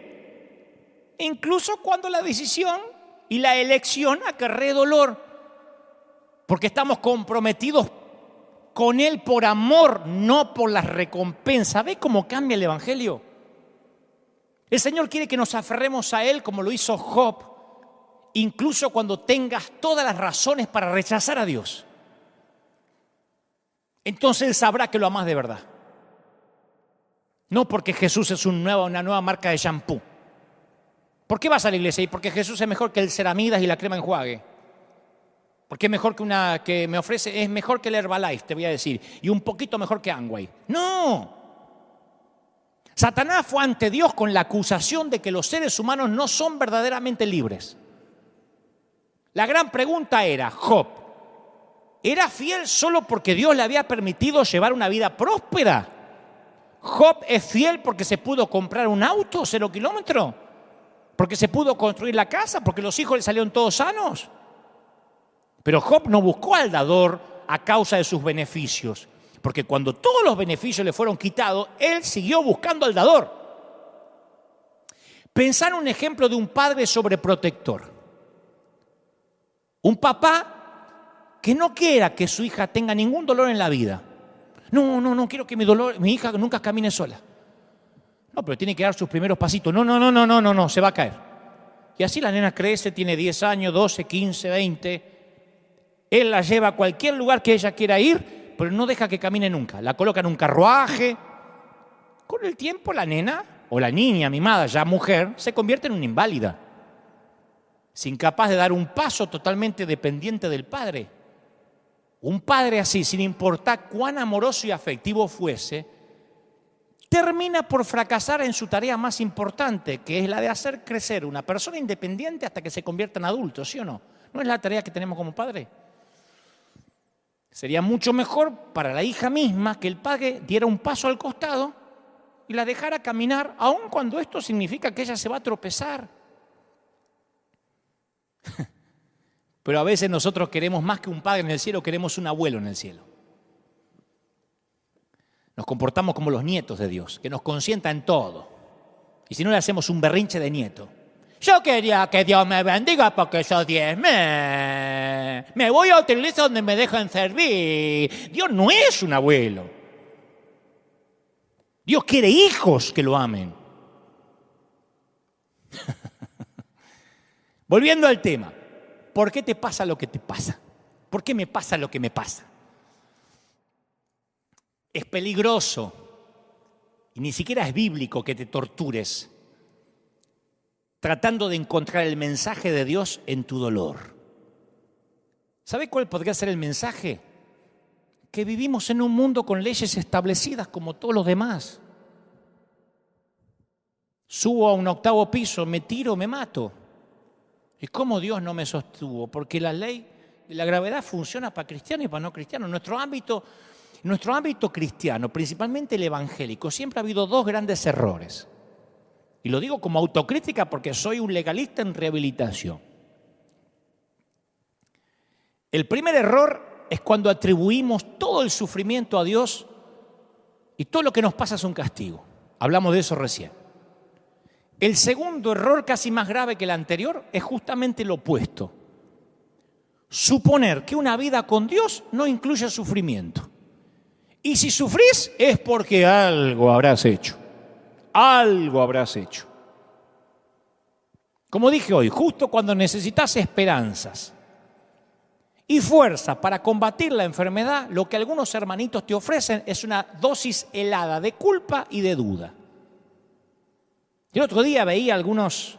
Speaker 1: Incluso cuando la decisión y la elección acarrea dolor. Porque estamos comprometidos con Él por amor, no por las recompensas. ¿Ve cómo cambia el Evangelio? El Señor quiere que nos aferremos a Él como lo hizo Job, incluso cuando tengas todas las razones para rechazar a Dios. Entonces Él sabrá que lo amás de verdad. No porque Jesús es una nueva marca de shampoo. ¿Por qué vas a la iglesia? Y porque Jesús es mejor que el Ceramidas y la crema enjuague. Porque es mejor que una que me ofrece, es mejor que el Herbalife, te voy a decir. Y un poquito mejor que Amway. ¡No! Satanás fue ante Dios con la acusación de que los seres humanos no son verdaderamente libres. La gran pregunta era, Job, ¿era fiel solo porque Dios le había permitido llevar una vida próspera? ¿Job es fiel porque se pudo comprar un auto 0 kilómetros? ¿Porque se pudo construir la casa? ¿Porque los hijos le salieron todos sanos? Pero Job no buscó al dador a causa de sus beneficios. Porque cuando todos los beneficios le fueron quitados, él siguió buscando al dador. Pensar en un ejemplo de un padre sobreprotector. Un papá que no quiera que su hija tenga ningún dolor en la vida. No quiero que mi hija nunca camine sola. No, pero tiene que dar sus primeros pasitos. No, se va a caer. Y así la nena crece, tiene 10 años, 12, 15, 20. Él la lleva a cualquier lugar que ella quiera ir, pero no deja que camine nunca. La coloca en un carruaje. Con el tiempo la nena o la niña mimada, ya mujer, se convierte en una inválida. Es incapaz de dar un paso, totalmente dependiente del padre. Un padre así, sin importar cuán amoroso y afectivo fuese, termina por fracasar en su tarea más importante, que es la de hacer crecer una persona independiente hasta que se convierta en adulto, ¿sí o no? ¿No es la tarea que tenemos como padre? Sería mucho mejor para la hija misma que el padre diera un paso al costado y la dejara caminar, aun cuando esto significa que ella se va a tropezar. Pero a veces nosotros queremos más que un padre en el cielo, queremos un abuelo en el cielo. Nos comportamos como los nietos de Dios, que nos consienta en todo. Y si no, le hacemos un berrinche de nieto. Yo quería que Dios me bendiga porque yo diezmé. Me voy a otra iglesia donde me dejan servir. Dios no es un abuelo. Dios quiere hijos que lo amen. Volviendo al tema, ¿por qué te pasa lo que te pasa? ¿Por qué me pasa lo que me pasa? Es peligroso y ni siquiera es bíblico que te tortures tratando de encontrar el mensaje de Dios en tu dolor. ¿Sabe cuál podría ser el mensaje? Que vivimos en un mundo con leyes establecidas como todos los demás. Subo a un 8º piso, me tiro, me mato. ¿Y cómo Dios no me sostuvo? Porque la ley de la gravedad funciona para cristianos y para no cristianos. En nuestro ámbito cristiano, principalmente el evangélico, siempre ha habido 2 grandes errores. Y lo digo como autocrítica porque soy un legalista en rehabilitación. El primer error es cuando atribuimos todo el sufrimiento a Dios y todo lo que nos pasa es un castigo. Hablamos de eso recién. El segundo error, casi más grave que el anterior, es justamente lo opuesto. Suponer que una vida con Dios no incluye sufrimiento. Y si sufrís es porque algo habrás hecho. Algo habrás hecho. Como dije hoy, justo cuando necesitas esperanzas y fuerza para combatir la enfermedad, lo que algunos hermanitos te ofrecen es una dosis helada de culpa y de duda. El otro día veía algunos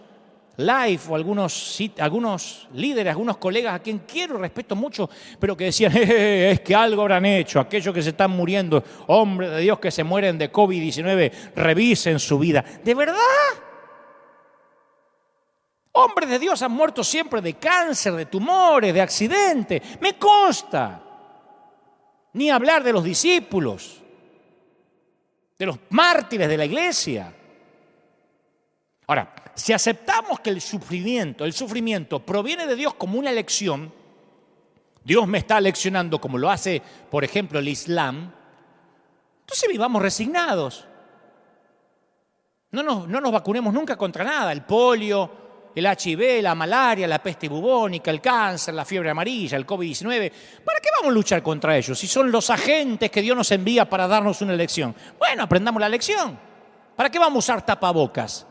Speaker 1: live o algunos líderes, algunos colegas a quien quiero y respeto mucho, pero que decían, es que algo habrán hecho, aquellos que se están muriendo, hombres de Dios que se mueren de COVID-19, revisen su vida. ¿De verdad? Hombres de Dios han muerto siempre de cáncer, de tumores, de accidentes. Me consta. Ni hablar de los discípulos, de los mártires de la iglesia. Ahora, si aceptamos que el sufrimiento proviene de Dios como una elección, Dios me está leccionando como lo hace, por ejemplo, el Islam, entonces vivamos resignados. No nos vacunemos nunca contra nada, el polio, el HIV, la malaria, la peste bubónica, el cáncer, la fiebre amarilla, el COVID-19. ¿Para qué vamos a luchar contra ellos si son los agentes que Dios nos envía para darnos una lección? Bueno, aprendamos la lección. ¿Para qué vamos a usar tapabocas?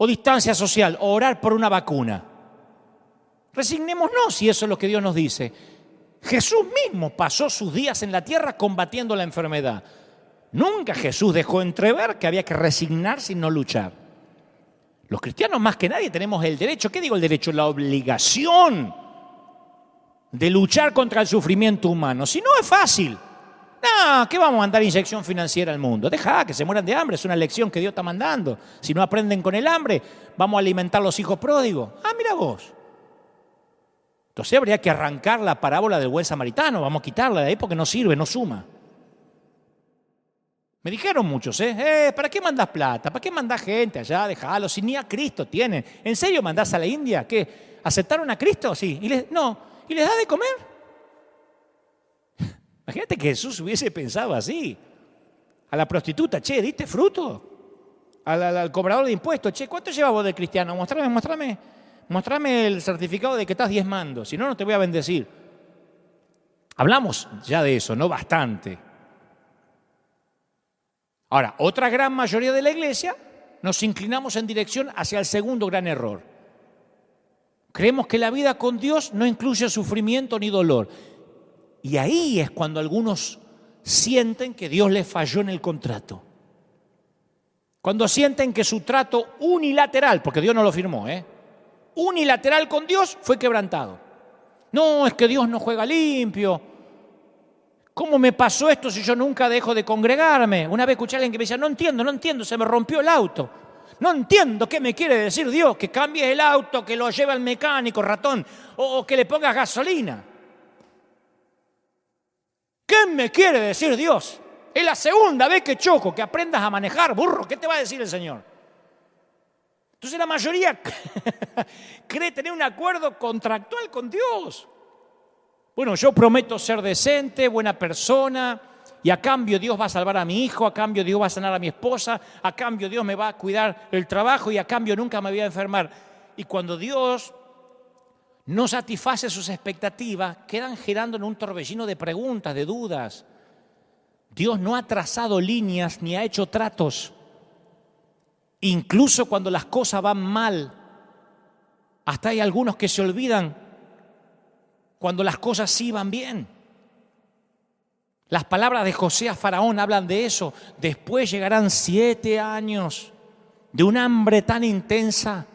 Speaker 1: O distancia social, o orar por una vacuna. Resignémonos si eso es lo que Dios nos dice. Jesús mismo pasó sus días en la tierra combatiendo la enfermedad. Nunca Jesús dejó entrever que había que resignarse y no luchar. Los cristianos más que nadie tenemos el derecho, ¿qué digo el derecho? La obligación de luchar contra el sufrimiento humano. Si no es fácil. No, ¿qué vamos a mandar inyección financiera al mundo? Deja que se mueran de hambre, es una lección que Dios está mandando. Si no aprenden con el hambre, vamos a alimentar los hijos pródigos. Ah, mira vos. Entonces habría que arrancar la parábola del buen samaritano, vamos a quitarla de ahí porque no sirve, no suma. Me dijeron muchos, ¿para qué mandás plata? ¿Para qué mandás gente allá? Dejalo, si ni a Cristo tienen. ¿En serio mandás a la India? ¿Qué? ¿Aceptaron a Cristo? Sí. ¿Y les da de comer? Imagínate que Jesús hubiese pensado así. A la prostituta, ¿diste fruto? Al cobrador de impuestos, ¿cuánto llevas vos de cristiano? Mostrame el certificado de que estás diezmando, si no, no te voy a bendecir. Hablamos ya de eso, no bastante. Ahora, otra gran mayoría de la iglesia nos inclinamos en dirección hacia el segundo gran error. Creemos que la vida con Dios no incluye sufrimiento ni dolor. Y ahí es cuando algunos sienten que Dios les falló en el contrato. Cuando sienten que su trato unilateral, porque Dios no lo firmó, unilateral con Dios fue quebrantado. No, es que Dios no juega limpio. ¿Cómo me pasó esto si yo nunca dejo de congregarme? Una vez escuché a alguien que me decía, no entiendo, se me rompió el auto. No entiendo qué me quiere decir Dios, que cambies el auto, que lo lleve al mecánico, ratón, o que le pongas gasolina. ¿Qué me quiere decir Dios? Es la segunda vez que choco, que aprendas a manejar, burro. ¿Qué te va a decir el Señor? Entonces la mayoría cree tener un acuerdo contractual con Dios. Bueno, yo prometo ser decente, buena persona, y a cambio Dios va a salvar a mi hijo, a cambio Dios va a sanar a mi esposa, a cambio Dios me va a cuidar el trabajo y a cambio nunca me voy a enfermar. Y cuando Dios no satisface sus expectativas, quedan girando en un torbellino de preguntas, de dudas. Dios no ha trazado líneas ni ha hecho tratos. Incluso cuando las cosas van mal, Hasta hay algunos que se olvidan cuando las cosas sí van bien. Las palabras de José a Faraón hablan de eso. Después llegarán 7 años de un hambre tan intensa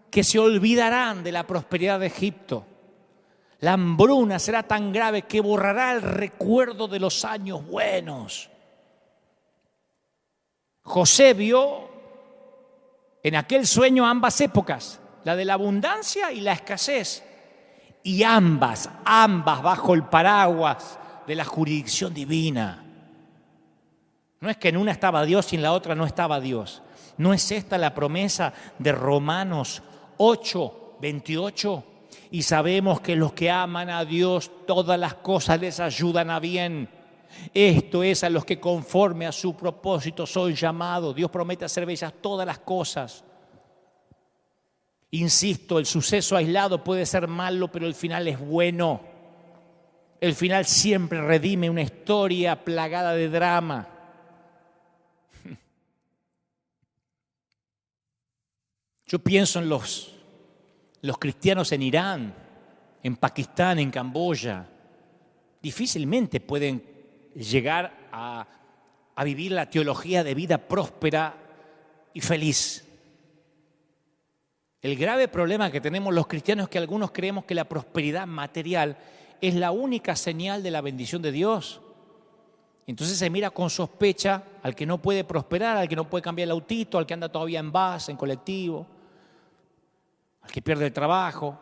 Speaker 1: que se olvidarán de la prosperidad de Egipto. La hambruna será tan grave que borrará el recuerdo de los años buenos. José vio en aquel sueño ambas épocas, la de la abundancia y la escasez, y ambas bajo el paraguas de la jurisdicción divina. No es que en una estaba Dios y en la otra no estaba Dios. ¿No es esta la promesa de Romanos 8:28? Y sabemos que los que aman a Dios, todas las cosas les ayudan a bien. Esto es a los que conforme a su propósito son llamados. Dios promete hacer bellas todas las cosas. Insisto, el suceso aislado puede ser malo, pero el final es bueno. El final siempre redime una historia plagada de drama. Yo pienso en los cristianos en Irán, en Pakistán, en Camboya. Difícilmente pueden llegar a vivir la teología de vida próspera y feliz. El grave problema que tenemos los cristianos es que algunos creemos que la prosperidad material es la única señal de la bendición de Dios. Entonces se mira con sospecha al que no puede prosperar, al que no puede cambiar el autito, al que anda todavía en bus, en colectivo, al que pierde el trabajo,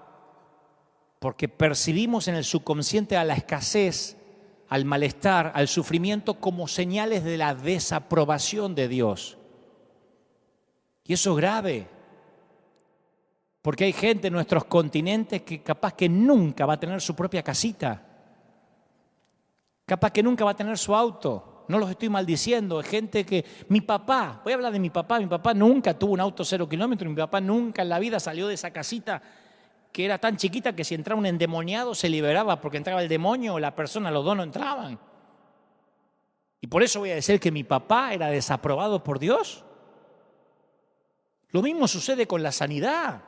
Speaker 1: porque percibimos en el subconsciente a la escasez, al malestar, al sufrimiento como señales de la desaprobación de Dios. Y eso es grave, porque hay gente en nuestros continentes que capaz que nunca va a tener su propia casita, capaz que nunca va a tener su auto. No los estoy maldiciendo, es gente que... Mi papá, voy a hablar de mi papá nunca tuvo un auto 0 kilómetros, mi papá nunca en la vida salió de esa casita que era tan chiquita que si entraba un endemoniado se liberaba porque entraba el demonio o la persona, los dos no entraban. Y por eso voy a decir que mi papá era desaprobado por Dios. Lo mismo sucede con la sanidad.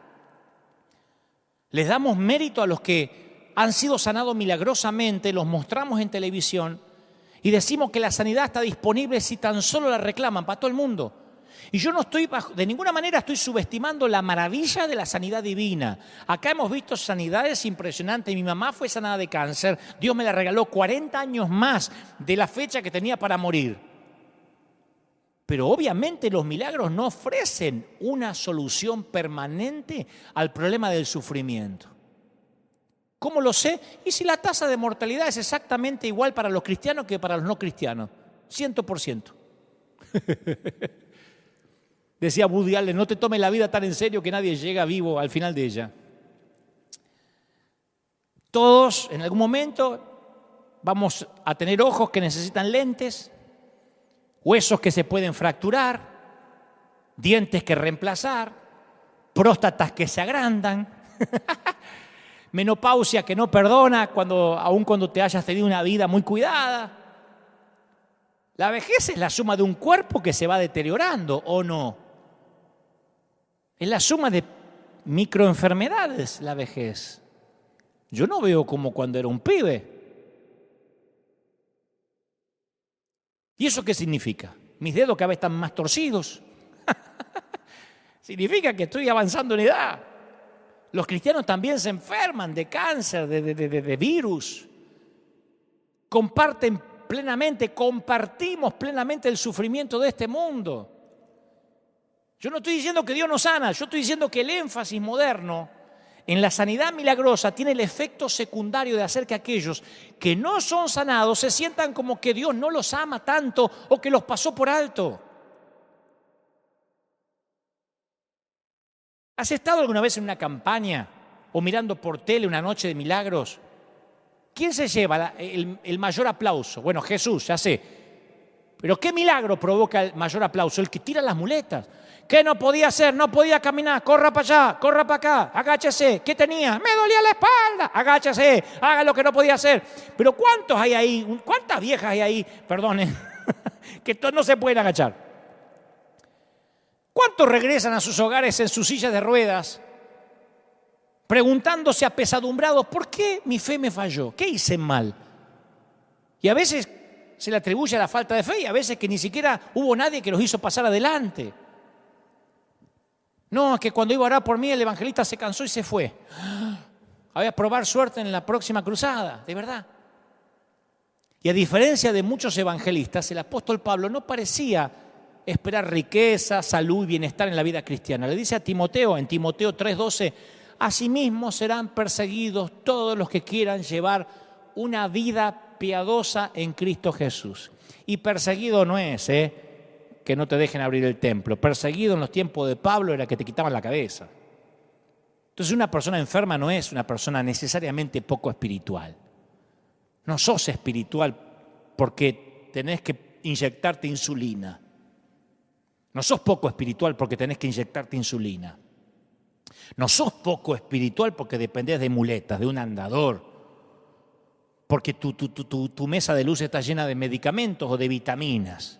Speaker 1: Les damos mérito a los que han sido sanados milagrosamente, los mostramos en televisión y decimos que la sanidad está disponible si tan solo la reclaman para todo el mundo. Y yo no estoy, de ninguna manera estoy subestimando la maravilla de la sanidad divina. Acá hemos visto sanidades impresionantes. Mi mamá fue sanada de cáncer. Dios me la regaló 40 años más de la fecha que tenía para morir. Pero obviamente los milagros no ofrecen una solución permanente al problema del sufrimiento. ¿Cómo lo sé? Y si la tasa de mortalidad es exactamente igual para los cristianos que para los no cristianos. 100%. Decía Woody Allen, no te tomes la vida tan en serio que nadie llega vivo al final de ella. Todos en algún momento vamos a tener ojos que necesitan lentes, huesos que se pueden fracturar, dientes que reemplazar, próstatas que se agrandan, menopausia que no perdona aun cuando te hayas tenido una vida muy cuidada. La vejez es la suma de un cuerpo que se va deteriorando, ¿o no? Es la suma de microenfermedades la vejez. Yo no veo como cuando era un pibe. ¿Y eso qué significa? Mis dedos cada vez están más torcidos. Significa que estoy avanzando en edad. Los cristianos también se enferman de cáncer, de virus. Compartimos plenamente el sufrimiento de este mundo. Yo no estoy diciendo que Dios no sana, yo estoy diciendo que el énfasis moderno en la sanidad milagrosa tiene el efecto secundario de hacer que aquellos que no son sanados se sientan como que Dios no los ama tanto o que los pasó por alto. ¿Has estado alguna vez en una campaña o mirando por tele una noche de milagros? ¿Quién se lleva el mayor aplauso? Bueno, Jesús, ya sé. Pero ¿qué milagro provoca el mayor aplauso? El que tira las muletas. ¿Qué no podía hacer? No podía caminar. Corra para allá, corra para acá, agáchese. ¿Qué tenía? Me dolía la espalda. Agáchese, haga lo que no podía hacer. Pero ¿cuántos hay ahí? ¿Cuántas viejas hay ahí? Perdonen, que no se pueden agachar. ¿Cuántos regresan a sus hogares en sus sillas de ruedas preguntándose apesadumbrados, ¿por qué mi fe me falló? ¿Qué hice mal? Y a veces se le atribuye a la falta de fe y a veces que ni siquiera hubo nadie que los hizo pasar adelante. No, es que cuando iba a orar por mí el evangelista se cansó y se fue. Voy a probar suerte en la próxima cruzada, de verdad. Y a diferencia de muchos evangelistas, el apóstol Pablo no parecía esperar riqueza, salud y bienestar en la vida cristiana. Le dice a Timoteo, en Timoteo 3:12, asimismo serán perseguidos todos los que quieran llevar una vida piadosa en Cristo Jesús. Y perseguido no es, que no te dejen abrir el templo. Perseguido en los tiempos de Pablo era que te quitaban la cabeza. Entonces una persona enferma no es una persona necesariamente poco espiritual. No sos espiritual porque tenés que inyectarte insulina. No sos poco espiritual porque tenés que inyectarte insulina. No sos poco espiritual porque dependés de muletas, de un andador. Porque tu mesa de luz está llena de medicamentos o de vitaminas.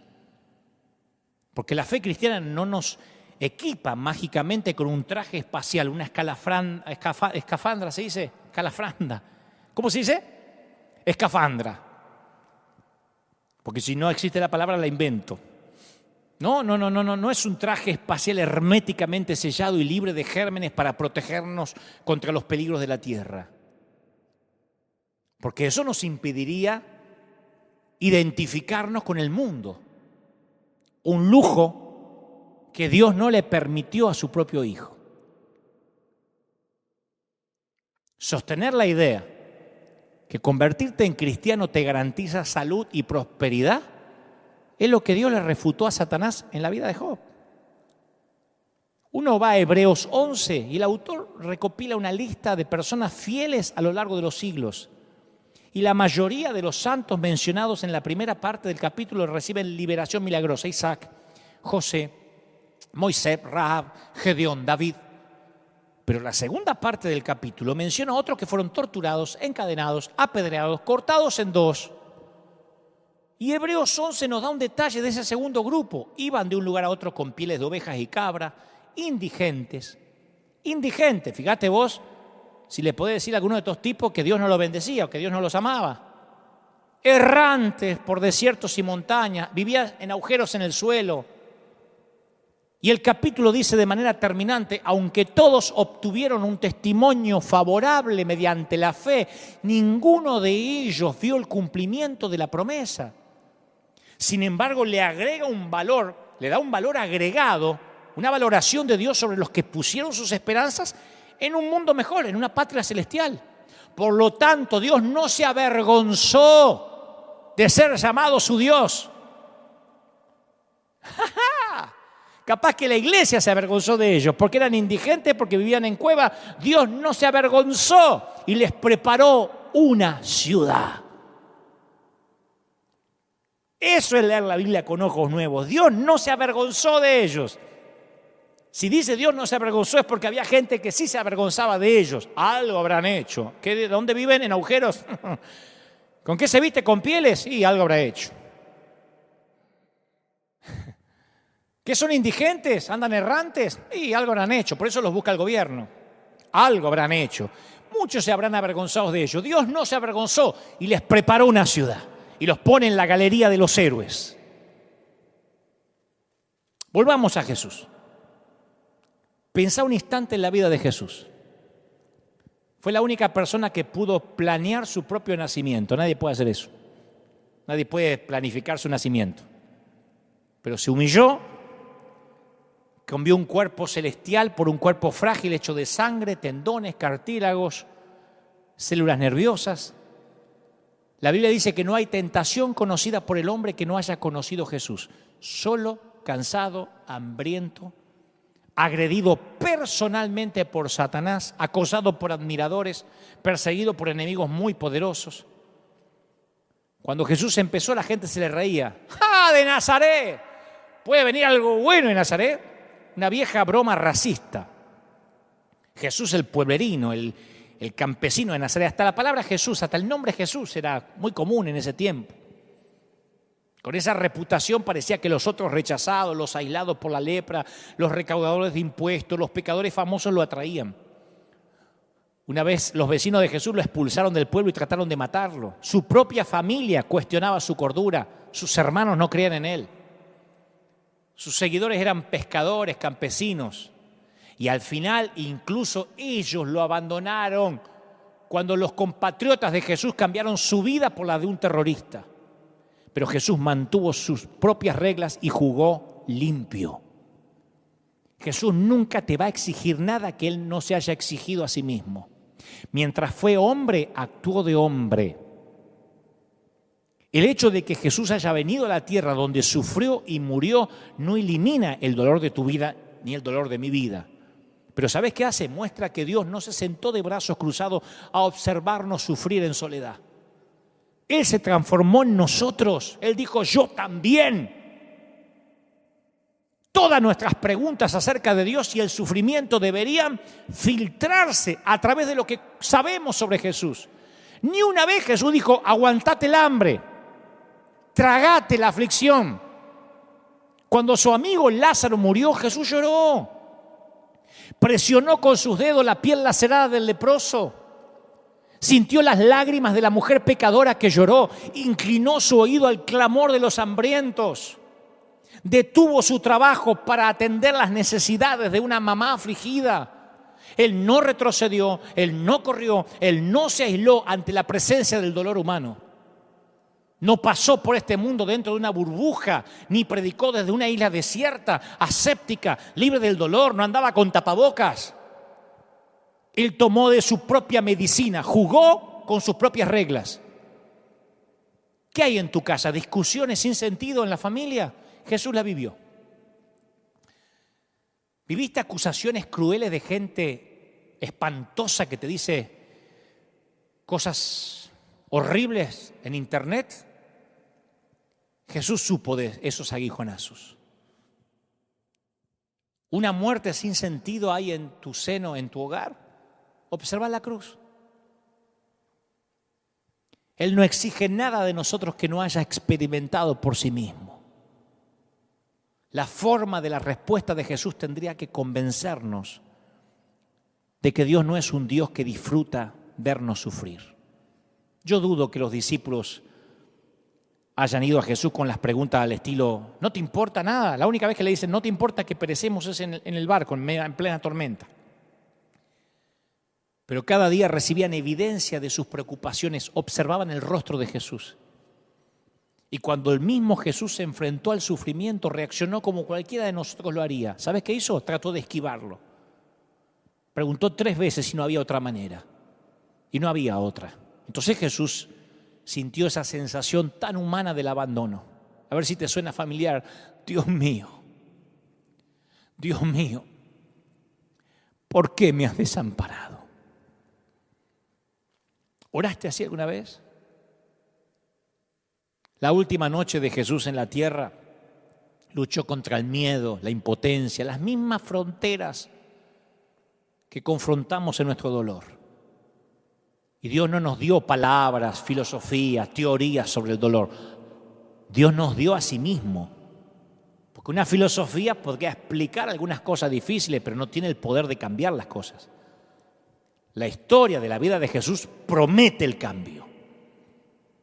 Speaker 1: Porque la fe cristiana no nos equipa mágicamente con un traje espacial, una escafandra, ¿se dice? Escalafranda. ¿Cómo se dice? Escafandra. Porque si no existe la palabra, la invento. No es un traje espacial herméticamente sellado y libre de gérmenes para protegernos contra los peligros de la tierra. Porque eso nos impediría identificarnos con el mundo. Un lujo que Dios no le permitió a su propio Hijo. Sostener la idea que convertirte en cristiano te garantiza salud y prosperidad es lo que Dios le refutó a Satanás en la vida de Job. Uno va a Hebreos 11 y el autor recopila una lista de personas fieles a lo largo de los siglos. Y la mayoría de los santos mencionados en la primera parte del capítulo reciben liberación milagrosa. Isaac, José, Moisés, Rahab, Gedeón, David. Pero la segunda parte del capítulo menciona a otros que fueron torturados, encadenados, apedreados, cortados en dos. Y Hebreos 11 nos da un detalle de ese segundo grupo. Iban de un lugar a otro con pieles de ovejas y cabras, indigentes. Indigentes, fíjate vos, si le podés decir a alguno de estos tipos que Dios no los bendecía o que Dios no los amaba. Errantes por desiertos y montañas, vivían en agujeros en el suelo. Y el capítulo dice de manera terminante, aunque todos obtuvieron un testimonio favorable mediante la fe, ninguno de ellos vio el cumplimiento de la promesa. Sin embargo, le agrega un valor, le da un valor agregado, una valoración de Dios sobre los que pusieron sus esperanzas en un mundo mejor, en una patria celestial. Por lo tanto, Dios no se avergonzó de ser llamado su Dios. Capaz que la iglesia se avergonzó de ellos porque eran indigentes, porque vivían en cuevas. Dios no se avergonzó y les preparó una ciudad. Eso es leer la Biblia con ojos nuevos. Dios no se avergonzó de ellos. Si dice Dios no se avergonzó es porque había gente que sí se avergonzaba de ellos. Algo habrán hecho. ¿De dónde viven? ¿En agujeros? ¿Con qué se viste? ¿Con pieles? Sí, algo habrá hecho. ¿Qué son indigentes? ¿Andan errantes? Sí, algo habrán hecho. Por eso los busca el gobierno. Algo habrán hecho. Muchos se habrán avergonzado de ellos. Dios no se avergonzó y les preparó una ciudad. Y los pone en la galería de los héroes. Volvamos a Jesús. Pensá un instante en la vida de Jesús. Fue la única persona que pudo planear su propio nacimiento. Nadie puede hacer eso. Nadie puede planificar su nacimiento. Pero se humilló, cambió un cuerpo celestial por un cuerpo frágil hecho de sangre, tendones, cartílagos, células nerviosas. La Biblia dice que no hay tentación conocida por el hombre que no haya conocido Jesús. Solo, cansado, hambriento, agredido personalmente por Satanás, acosado por admiradores, perseguido por enemigos muy poderosos. Cuando Jesús empezó, la gente se le reía. ¡Ah, de Nazaret! ¿Puede venir algo bueno de Nazaret? Una vieja broma racista. Jesús el pueblerino, el campesino de Nazaret. Hasta la palabra Jesús, hasta el nombre Jesús era muy común en ese tiempo. Con esa reputación parecía que los otros rechazados, los aislados por la lepra, los recaudadores de impuestos, los pecadores famosos lo atraían. Una vez los vecinos de Jesús lo expulsaron del pueblo y trataron de matarlo. Su propia familia cuestionaba su cordura. Sus hermanos no creían en él. Sus seguidores eran pescadores, campesinos. Y al final incluso ellos lo abandonaron cuando los compatriotas de Jesús cambiaron su vida por la de un terrorista. Pero Jesús mantuvo sus propias reglas y jugó limpio. Jesús nunca te va a exigir nada que Él no se haya exigido a sí mismo. Mientras fue hombre, actuó de hombre. El hecho de que Jesús haya venido a la tierra donde sufrió y murió no elimina el dolor de tu vida ni el dolor de mi vida. Pero ¿sabes qué hace? Muestra que Dios no se sentó de brazos cruzados a observarnos sufrir en soledad. Él se transformó en nosotros. Él dijo, yo también. Todas nuestras preguntas acerca de Dios y el sufrimiento deberían filtrarse a través de lo que sabemos sobre Jesús. Ni una vez Jesús dijo, aguantate el hambre, tragate la aflicción. Cuando su amigo Lázaro murió, Jesús lloró. Presionó con sus dedos la piel lacerada del leproso. Sintió las lágrimas de la mujer pecadora que lloró. Inclinó su oído al clamor de los hambrientos. Detuvo su trabajo para atender las necesidades de una mamá afligida. Él no retrocedió, Él no corrió, Él no se aisló ante la presencia del dolor humano. No pasó por este mundo dentro de una burbuja, ni predicó desde una isla desierta, aséptica, libre del dolor, no andaba con tapabocas. Él tomó de su propia medicina, jugó con sus propias reglas. ¿Qué hay en tu casa? ¿Discusiones sin sentido en la familia? Jesús la vivió. ¿Viviste acusaciones crueles de gente espantosa que te dice cosas horribles en internet? Jesús supo de esos aguijonazos. ¿Una muerte sin sentido hay en tu seno, en tu hogar? Observa la cruz. Él no exige nada de nosotros que no haya experimentado por sí mismo. La forma de la respuesta de Jesús tendría que convencernos de que Dios no es un Dios que disfruta vernos sufrir. Yo dudo que los discípulos hayan ido a Jesús con las preguntas al estilo, ¿no te importa nada? La única vez que le dicen, no te importa que perecemos es en el barco, en plena tormenta. Pero cada día recibían evidencia de sus preocupaciones, observaban el rostro de Jesús. Y cuando el mismo Jesús se enfrentó al sufrimiento, reaccionó como cualquiera de nosotros lo haría. ¿Sabes qué hizo? Trató de esquivarlo. Preguntó 3 veces si no había otra manera. Y no había otra. Entonces Jesús sintió esa sensación tan humana del abandono. A ver si te suena familiar. Dios mío, ¿por qué me has desamparado? ¿Oraste así alguna vez? La última noche de Jesús en la tierra luchó contra el miedo, la impotencia, las mismas fronteras que confrontamos en nuestro dolor. Y Dios no nos dio palabras, filosofías, teorías sobre el dolor. Dios nos dio a sí mismo. Porque una filosofía podría explicar algunas cosas difíciles, pero no tiene el poder de cambiar las cosas. La historia de la vida de Jesús promete el cambio.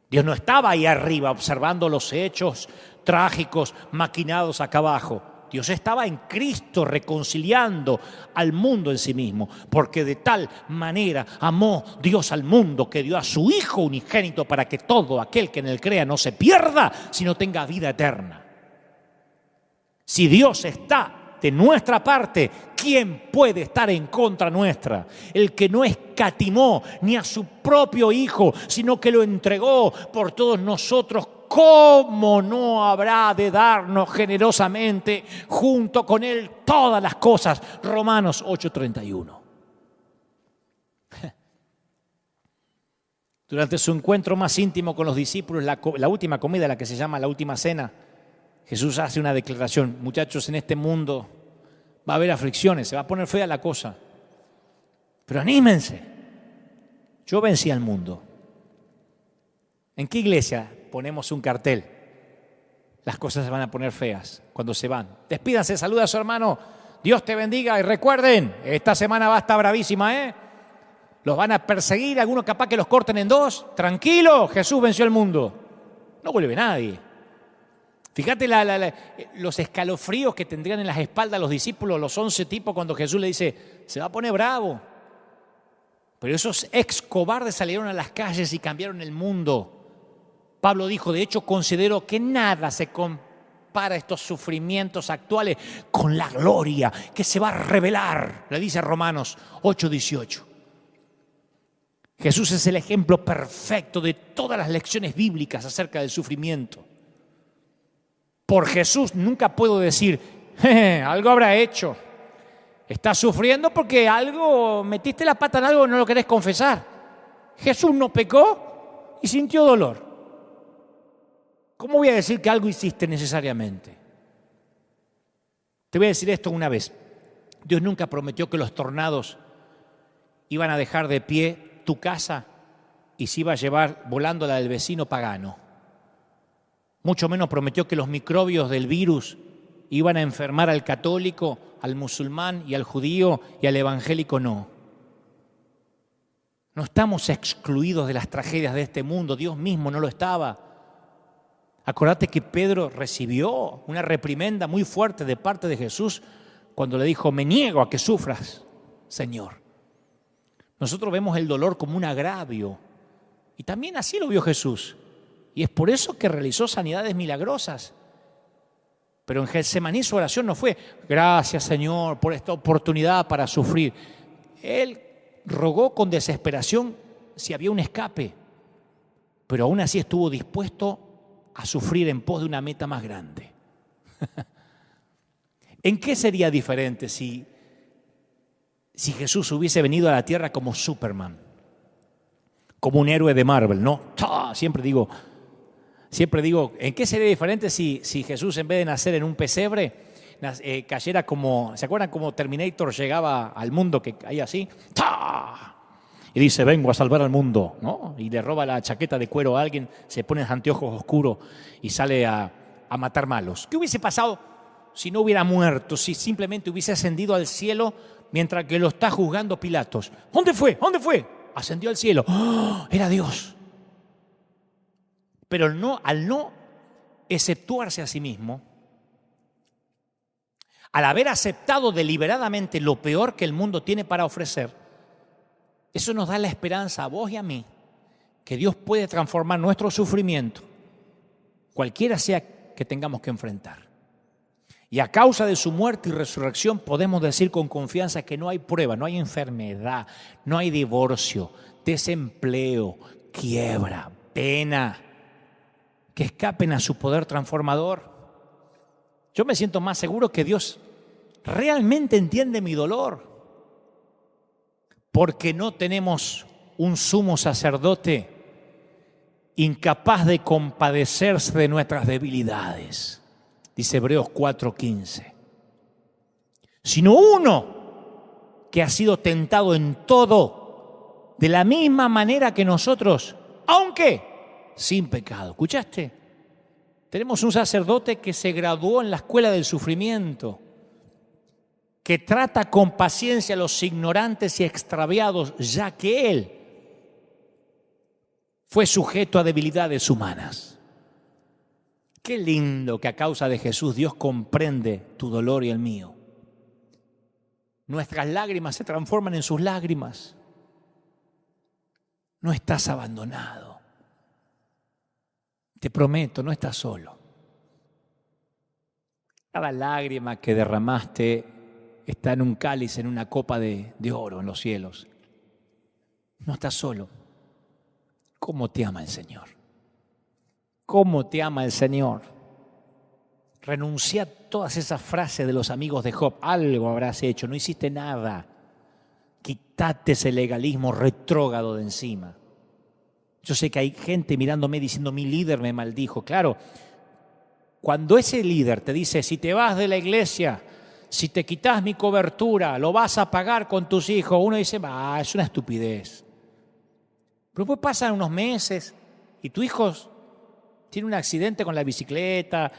Speaker 1: Dios no estaba ahí arriba observando los hechos trágicos maquinados acá abajo. Dios estaba en Cristo reconciliando al mundo en sí mismo, porque de tal manera amó Dios al mundo que dio a su Hijo unigénito para que todo aquel que en él crea no se pierda, sino tenga vida eterna. Si Dios está de nuestra parte, ¿quién puede estar en contra nuestra? El que no escatimó ni a su propio Hijo, sino que lo entregó por todos nosotros, ¿cómo no habrá de darnos generosamente junto con Él todas las cosas? Romanos 8:31. Durante su encuentro más íntimo con los discípulos, la última comida, la que se llama la última cena, Jesús hace una declaración: muchachos, en este mundo va a haber aflicciones, se va a poner fea la cosa, pero anímense, yo vencí al mundo. ¿En qué iglesia ponemos un cartel? Las cosas se van a poner feas cuando se van. Despídanse, saluda a su hermano, Dios te bendiga y recuerden, esta semana va a estar bravísima, los van a perseguir, algunos capaz que los corten en dos. Tranquilo, Jesús venció al mundo. No vuelve nadie. Fíjate los escalofríos que tendrían en las espaldas los discípulos, los 11 tipos, cuando Jesús le dice, se va a poner bravo. Pero esos ex cobardes salieron a las calles y cambiaron el mundo. Pablo dijo, de hecho, considero que nada se compara a estos sufrimientos actuales con la gloria que se va a revelar, le dice Romanos 8:18. Jesús es el ejemplo perfecto de todas las lecciones bíblicas acerca del sufrimiento. Por Jesús nunca puedo decir, algo habrá hecho. Estás sufriendo porque algo, metiste la pata en algo y no lo querés confesar. Jesús no pecó y sintió dolor. ¿Cómo voy a decir que algo hiciste necesariamente? Te voy a decir esto una vez. Dios nunca prometió que los tornados iban a dejar de pie tu casa y se iba a llevar volando la del vecino pagano. Mucho menos prometió que los microbios del virus iban a enfermar al católico, al musulmán y al judío y al evangélico no. No estamos excluidos de las tragedias de este mundo, Dios mismo no lo estaba. Acordate que Pedro recibió una reprimenda muy fuerte de parte de Jesús cuando le dijo, me niego a que sufras, Señor. Nosotros vemos el dolor como un agravio y también así lo vio Jesús. Y es por eso que realizó sanidades milagrosas. Pero en Getsemaní su oración no fue, gracias Señor por esta oportunidad para sufrir. Él rogó con desesperación si había un escape, pero aún así estuvo dispuesto a sufrir en pos de una meta más grande. ¿En qué sería diferente si Jesús hubiese venido a la tierra como Superman, como un héroe de Marvel? No, siempre digo, ¿en qué sería diferente si Jesús en vez de nacer en un pesebre, cayera como, ¿se acuerdan cómo Terminator llegaba al mundo que caía así? ¡Ta! Y dice, vengo a salvar al mundo, ¿no? Y le roba la chaqueta de cuero a alguien, se pone anteojos oscuros y sale a matar malos. ¿Qué hubiese pasado si no hubiera muerto, si simplemente hubiese ascendido al cielo mientras que lo está juzgando Pilatos? ¿Dónde fue? ¿Dónde fue? Ascendió al cielo. ¡Oh! Era Dios. Pero al no exceptuarse a sí mismo, al haber aceptado deliberadamente lo peor que el mundo tiene para ofrecer, eso nos da la esperanza a vos y a mí que Dios puede transformar nuestro sufrimiento, cualquiera sea que tengamos que enfrentar. Y a causa de su muerte y resurrección podemos decir con confianza que no hay prueba, no hay enfermedad, no hay divorcio, desempleo, quiebra, pena, que escapen a su poder transformador. Yo me siento más seguro que Dios realmente entiende mi dolor, porque no tenemos un sumo sacerdote incapaz de compadecerse de nuestras debilidades, dice Hebreos 4:15, sino uno que ha sido tentado en todo de la misma manera que nosotros, aunque sin pecado. ¿Escuchaste? Tenemos un sacerdote que se graduó en la escuela del sufrimiento, que trata con paciencia a los ignorantes y extraviados, ya que él fue sujeto a debilidades humanas. Qué lindo que a causa de Jesús Dios comprende tu dolor y el mío. Nuestras lágrimas se transforman en sus lágrimas. No estás abandonado. Te prometo, no estás solo. Cada lágrima que derramaste está en un cáliz, en una copa de oro en los cielos. No estás solo. ¿Cómo te ama el Señor? ¿Cómo te ama el Señor? Renuncia a todas esas frases de los amigos de Job. Algo habrás hecho, no hiciste nada. Quítate ese legalismo retrógrado de encima. Yo sé que hay gente mirándome diciendo, mi líder me maldijo. Claro, cuando ese líder te dice, si te vas de la iglesia, si te quitas mi cobertura, lo vas a pagar con tus hijos, uno dice, es una estupidez. Pero después pasan unos meses y tu hijo tiene un accidente con la bicicleta,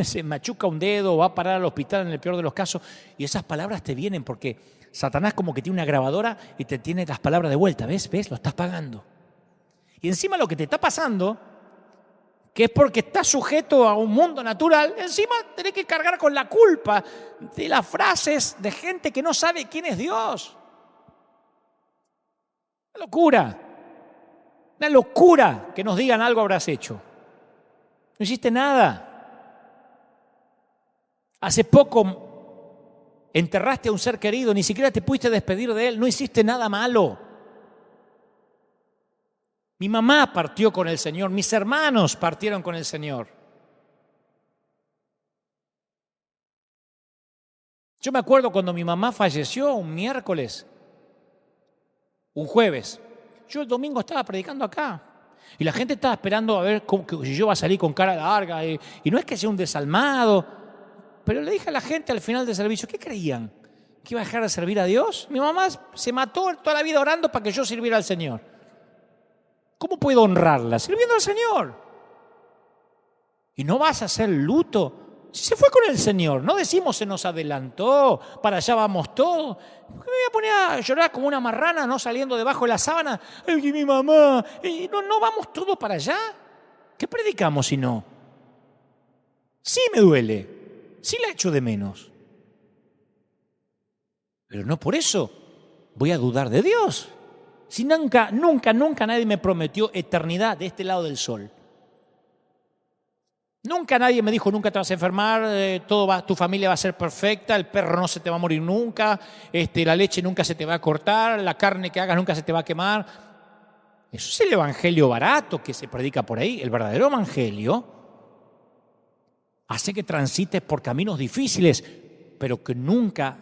Speaker 1: se machuca un dedo, va a parar al hospital en el peor de los casos, y esas palabras te vienen porque Satanás como que tiene una grabadora y te tiene las palabras de vuelta, ¿ves? Lo estás pagando. Y encima lo que te está pasando, que es porque estás sujeto a un mundo natural, encima tenés que cargar con la culpa de las frases de gente que no sabe quién es Dios. Una locura que nos digan algo habrás hecho. No hiciste nada. Hace poco enterraste a un ser querido, ni siquiera te pudiste despedir de él, no hiciste nada malo. Mi mamá partió con el Señor, mis hermanos partieron con el Señor. Yo me acuerdo cuando mi mamá falleció un miércoles, un jueves. Yo el domingo estaba predicando acá y la gente estaba esperando a ver si yo iba a salir con cara larga. Y no es que sea un desalmado, pero le dije a la gente al final del servicio, ¿qué creían? ¿Que iba a dejar de servir a Dios? Mi mamá se mató toda la vida orando para que yo sirviera al Señor. ¿Cómo puedo honrarla? Sirviendo al Señor. ¿Y no vas a hacer luto? Si se fue con el Señor, no decimos se nos adelantó, para allá vamos todos. ¿Por qué me voy a poner a llorar como una marrana, no saliendo debajo de la sábana? ¡Ay, mi mamá! ¿No vamos todos para allá? ¿Qué predicamos si no? Sí me duele, sí la echo de menos. Pero no por eso voy a dudar de Dios. Si nunca nadie me prometió eternidad de este lado del sol. Nunca nadie me dijo, nunca te vas a enfermar, tu familia va a ser perfecta, el perro no se te va a morir nunca, la leche nunca se te va a cortar, la carne que hagas nunca se te va a quemar. Eso es el evangelio barato que se predica por ahí. El verdadero evangelio hace que transites por caminos difíciles, pero que nunca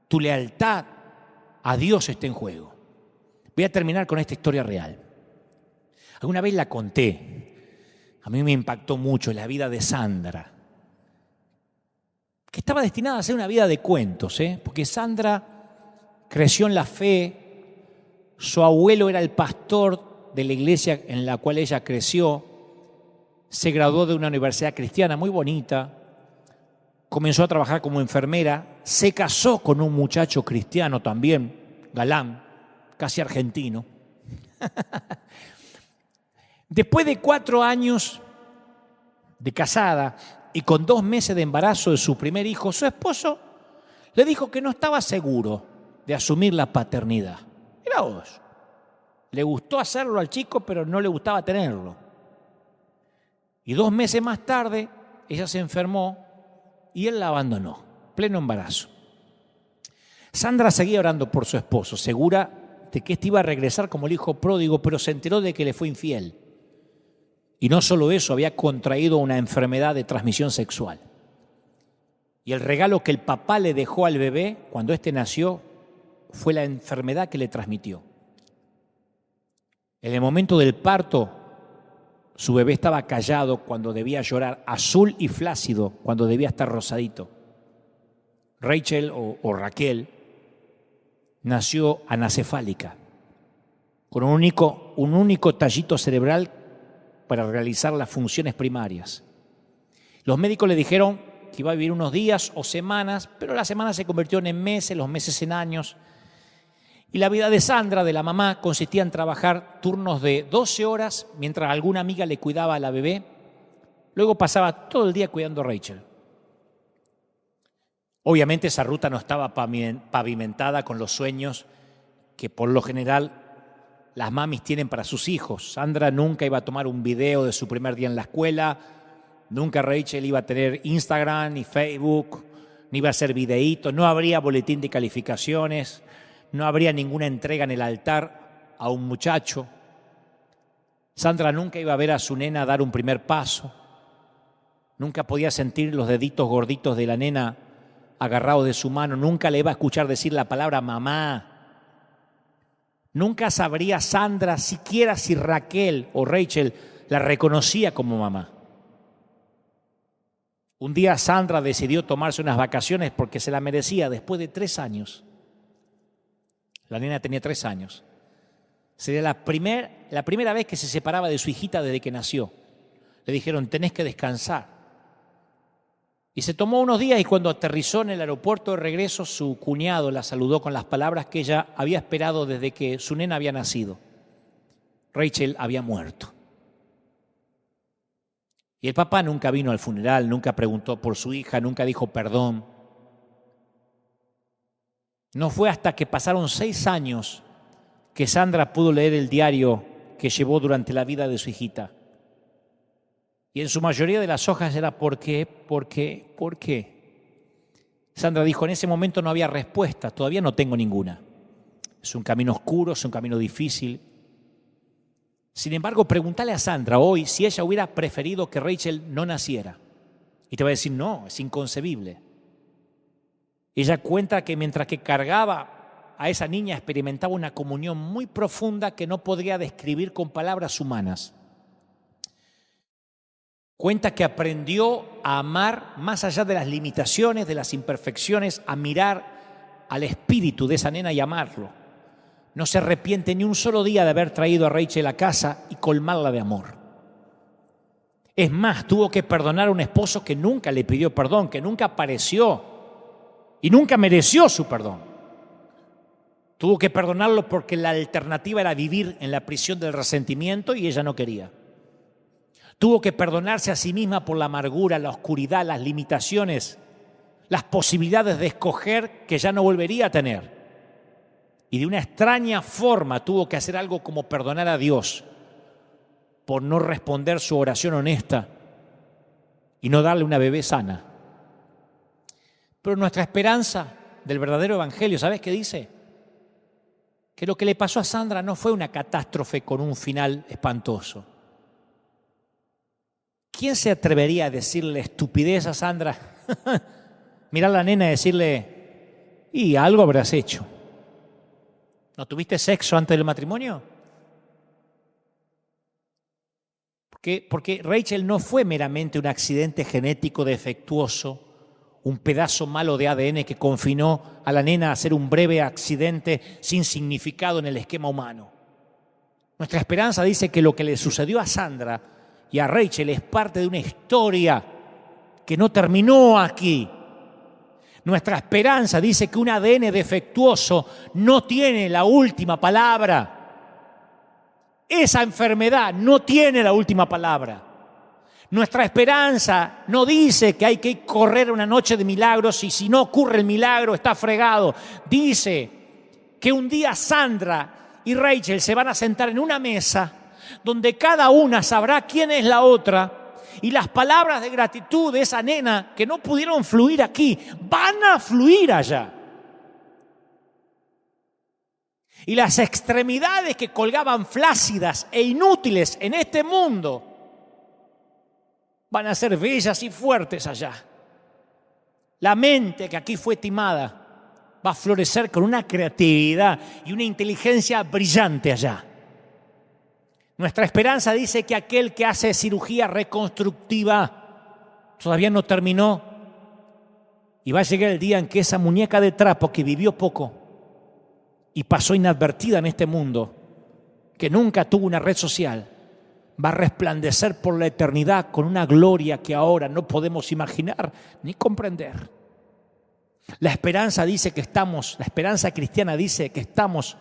Speaker 1: tu lealtad a Dios esté en juego. Voy a terminar con esta historia real. Alguna vez la conté. A mí me impactó mucho la vida de Sandra, que estaba destinada a ser una vida de cuentos, porque Sandra creció en la fe, su abuelo era el pastor de la iglesia en la cual ella creció, se graduó de una universidad cristiana muy bonita, comenzó a trabajar como enfermera, se casó con un muchacho cristiano también, galán, casi argentino. Después de 4 años de casada y con 2 meses de embarazo de su primer hijo, su esposo le dijo que no estaba seguro de asumir la paternidad. Mirá vos, le gustó hacerlo al chico, pero no le gustaba tenerlo. Y 2 meses más tarde, ella se enfermó y él la abandonó, pleno embarazo. Sandra seguía orando por su esposo, segura de que éste iba a regresar como el hijo pródigo, pero se enteró de que le fue infiel. Y no solo eso, había contraído una enfermedad de transmisión sexual. Y el regalo que el papá le dejó al bebé cuando éste nació fue la enfermedad que le transmitió. En el momento del parto, su bebé estaba callado cuando debía llorar, azul y flácido cuando debía estar rosadito. Rachel o Raquel nació anacefálica, con un único tallito cerebral para realizar las funciones primarias. Los médicos le dijeron que iba a vivir unos días o semanas, pero las semanas se convirtieron en meses, los meses en años. Y la vida de Sandra, de la mamá, consistía en trabajar turnos de 12 horas mientras alguna amiga le cuidaba a la bebé. Luego pasaba todo el día cuidando a Rachel. Obviamente esa ruta no estaba pavimentada con los sueños que por lo general las mamis tienen para sus hijos. Sandra nunca iba a tomar un video de su primer día en la escuela, nunca Rachel iba a tener Instagram ni Facebook, ni iba a hacer videitos, no habría boletín de calificaciones, no habría ninguna entrega en el altar a un muchacho. Sandra nunca iba a ver a su nena dar un primer paso, nunca podía sentir los deditos gorditos de la nena agarrado de su mano, nunca le iba a escuchar decir la palabra mamá. Nunca sabría Sandra siquiera si Raquel o Rachel la reconocía como mamá. Un día Sandra decidió tomarse unas vacaciones porque se la merecía después de 3 años. La nena tenía 3 años. Sería la primera vez que se separaba de su hijita desde que nació. Le dijeron, tenés que descansar. Y se tomó unos días y cuando aterrizó en el aeropuerto de regreso, su cuñado la saludó con las palabras que ella había esperado desde que su nena había nacido. Rachel había muerto. Y el papá nunca vino al funeral, nunca preguntó por su hija, nunca dijo perdón. No fue hasta que pasaron 6 años que Sandra pudo leer el diario que llevó durante la vida de su hijita. Y en su mayoría de las hojas era ¿por qué? ¿Por qué? ¿Por qué? Sandra dijo, en ese momento no había respuesta, todavía no tengo ninguna. Es un camino oscuro, es un camino difícil. Sin embargo, pregúntale a Sandra hoy si ella hubiera preferido que Rachel no naciera. Y te va a decir, no, es inconcebible. Ella cuenta que mientras que cargaba a esa niña experimentaba una comunión muy profunda que no podría describir con palabras humanas. Cuenta que aprendió a amar más allá de las limitaciones, de las imperfecciones, a mirar al espíritu de esa nena y amarlo. No se arrepiente ni un solo día de haber traído a Rachel a casa y colmarla de amor. Es más, tuvo que perdonar a un esposo que nunca le pidió perdón, que nunca apareció y nunca mereció su perdón. Tuvo que perdonarlo porque la alternativa era vivir en la prisión del resentimiento y ella no quería. Tuvo que perdonarse a sí misma por la amargura, la oscuridad, las limitaciones, las posibilidades de escoger que ya no volvería a tener. Y de una extraña forma tuvo que hacer algo como perdonar a Dios por no responder su oración honesta y no darle una bebé sana. Pero nuestra esperanza del verdadero evangelio, ¿sabes qué dice? Que lo que le pasó a Sandra no fue una catástrofe con un final espantoso. ¿Quién se atrevería a decirle estupidez a Sandra? Mirar a la nena y decirle, y algo habrás hecho. ¿No tuviste sexo antes del matrimonio? Porque Rachel no fue meramente un accidente genético defectuoso, un pedazo malo de ADN que confinó a la nena a ser un breve accidente sin significado en el esquema humano. Nuestra esperanza dice que lo que le sucedió a Sandra y a Rachel es parte de una historia que no terminó aquí. Nuestra esperanza dice que un ADN defectuoso no tiene la última palabra. Esa enfermedad no tiene la última palabra. Nuestra esperanza no dice que hay que correr una noche de milagros y si no ocurre el milagro está fregado. Dice que un día Sandra y Rachel se van a sentar en una mesa donde cada una sabrá quién es la otra y las palabras de gratitud de esa nena que no pudieron fluir aquí van a fluir allá. Y las extremidades que colgaban flácidas e inútiles en este mundo van a ser bellas y fuertes allá. La mente que aquí fue timada va a florecer con una creatividad y una inteligencia brillante allá. Nuestra esperanza dice que aquel que hace cirugía reconstructiva todavía no terminó y va a llegar el día en que esa muñeca de trapo que vivió poco y pasó inadvertida en este mundo, que nunca tuvo una red social, va a resplandecer por la eternidad con una gloria que ahora no podemos imaginar ni comprender. La esperanza cristiana dice que estamos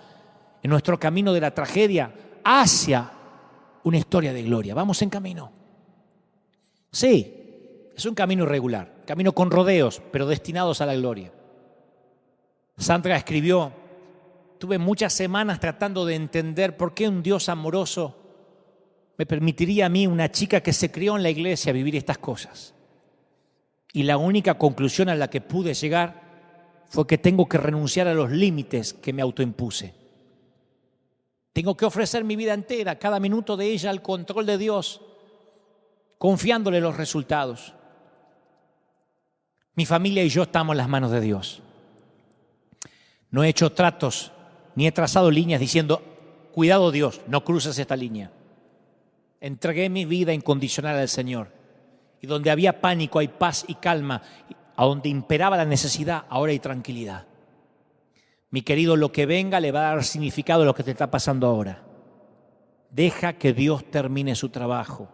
Speaker 1: en nuestro camino de la tragedia hacia una historia de gloria. Vamos en camino. Sí, es un camino irregular, camino con rodeos, pero destinados a la gloria. Sandra escribió, tuve muchas semanas tratando de entender por qué un Dios amoroso me permitiría a mí, una chica que se crió en la iglesia, vivir estas cosas. Y la única conclusión a la que pude llegar fue que tengo que renunciar a los límites que me autoimpuse. Tengo que ofrecer mi vida entera, cada minuto de ella, al control de Dios, confiándole los resultados. Mi familia y yo estamos en las manos de Dios. No he hecho tratos ni he trazado líneas diciendo, cuidado Dios, no cruces esta línea. Entregué mi vida incondicional al Señor. Y donde había pánico hay paz y calma. A donde imperaba la necesidad, ahora hay tranquilidad. Mi querido, lo que venga le va a dar significado a lo que te está pasando ahora. Deja que Dios termine su trabajo.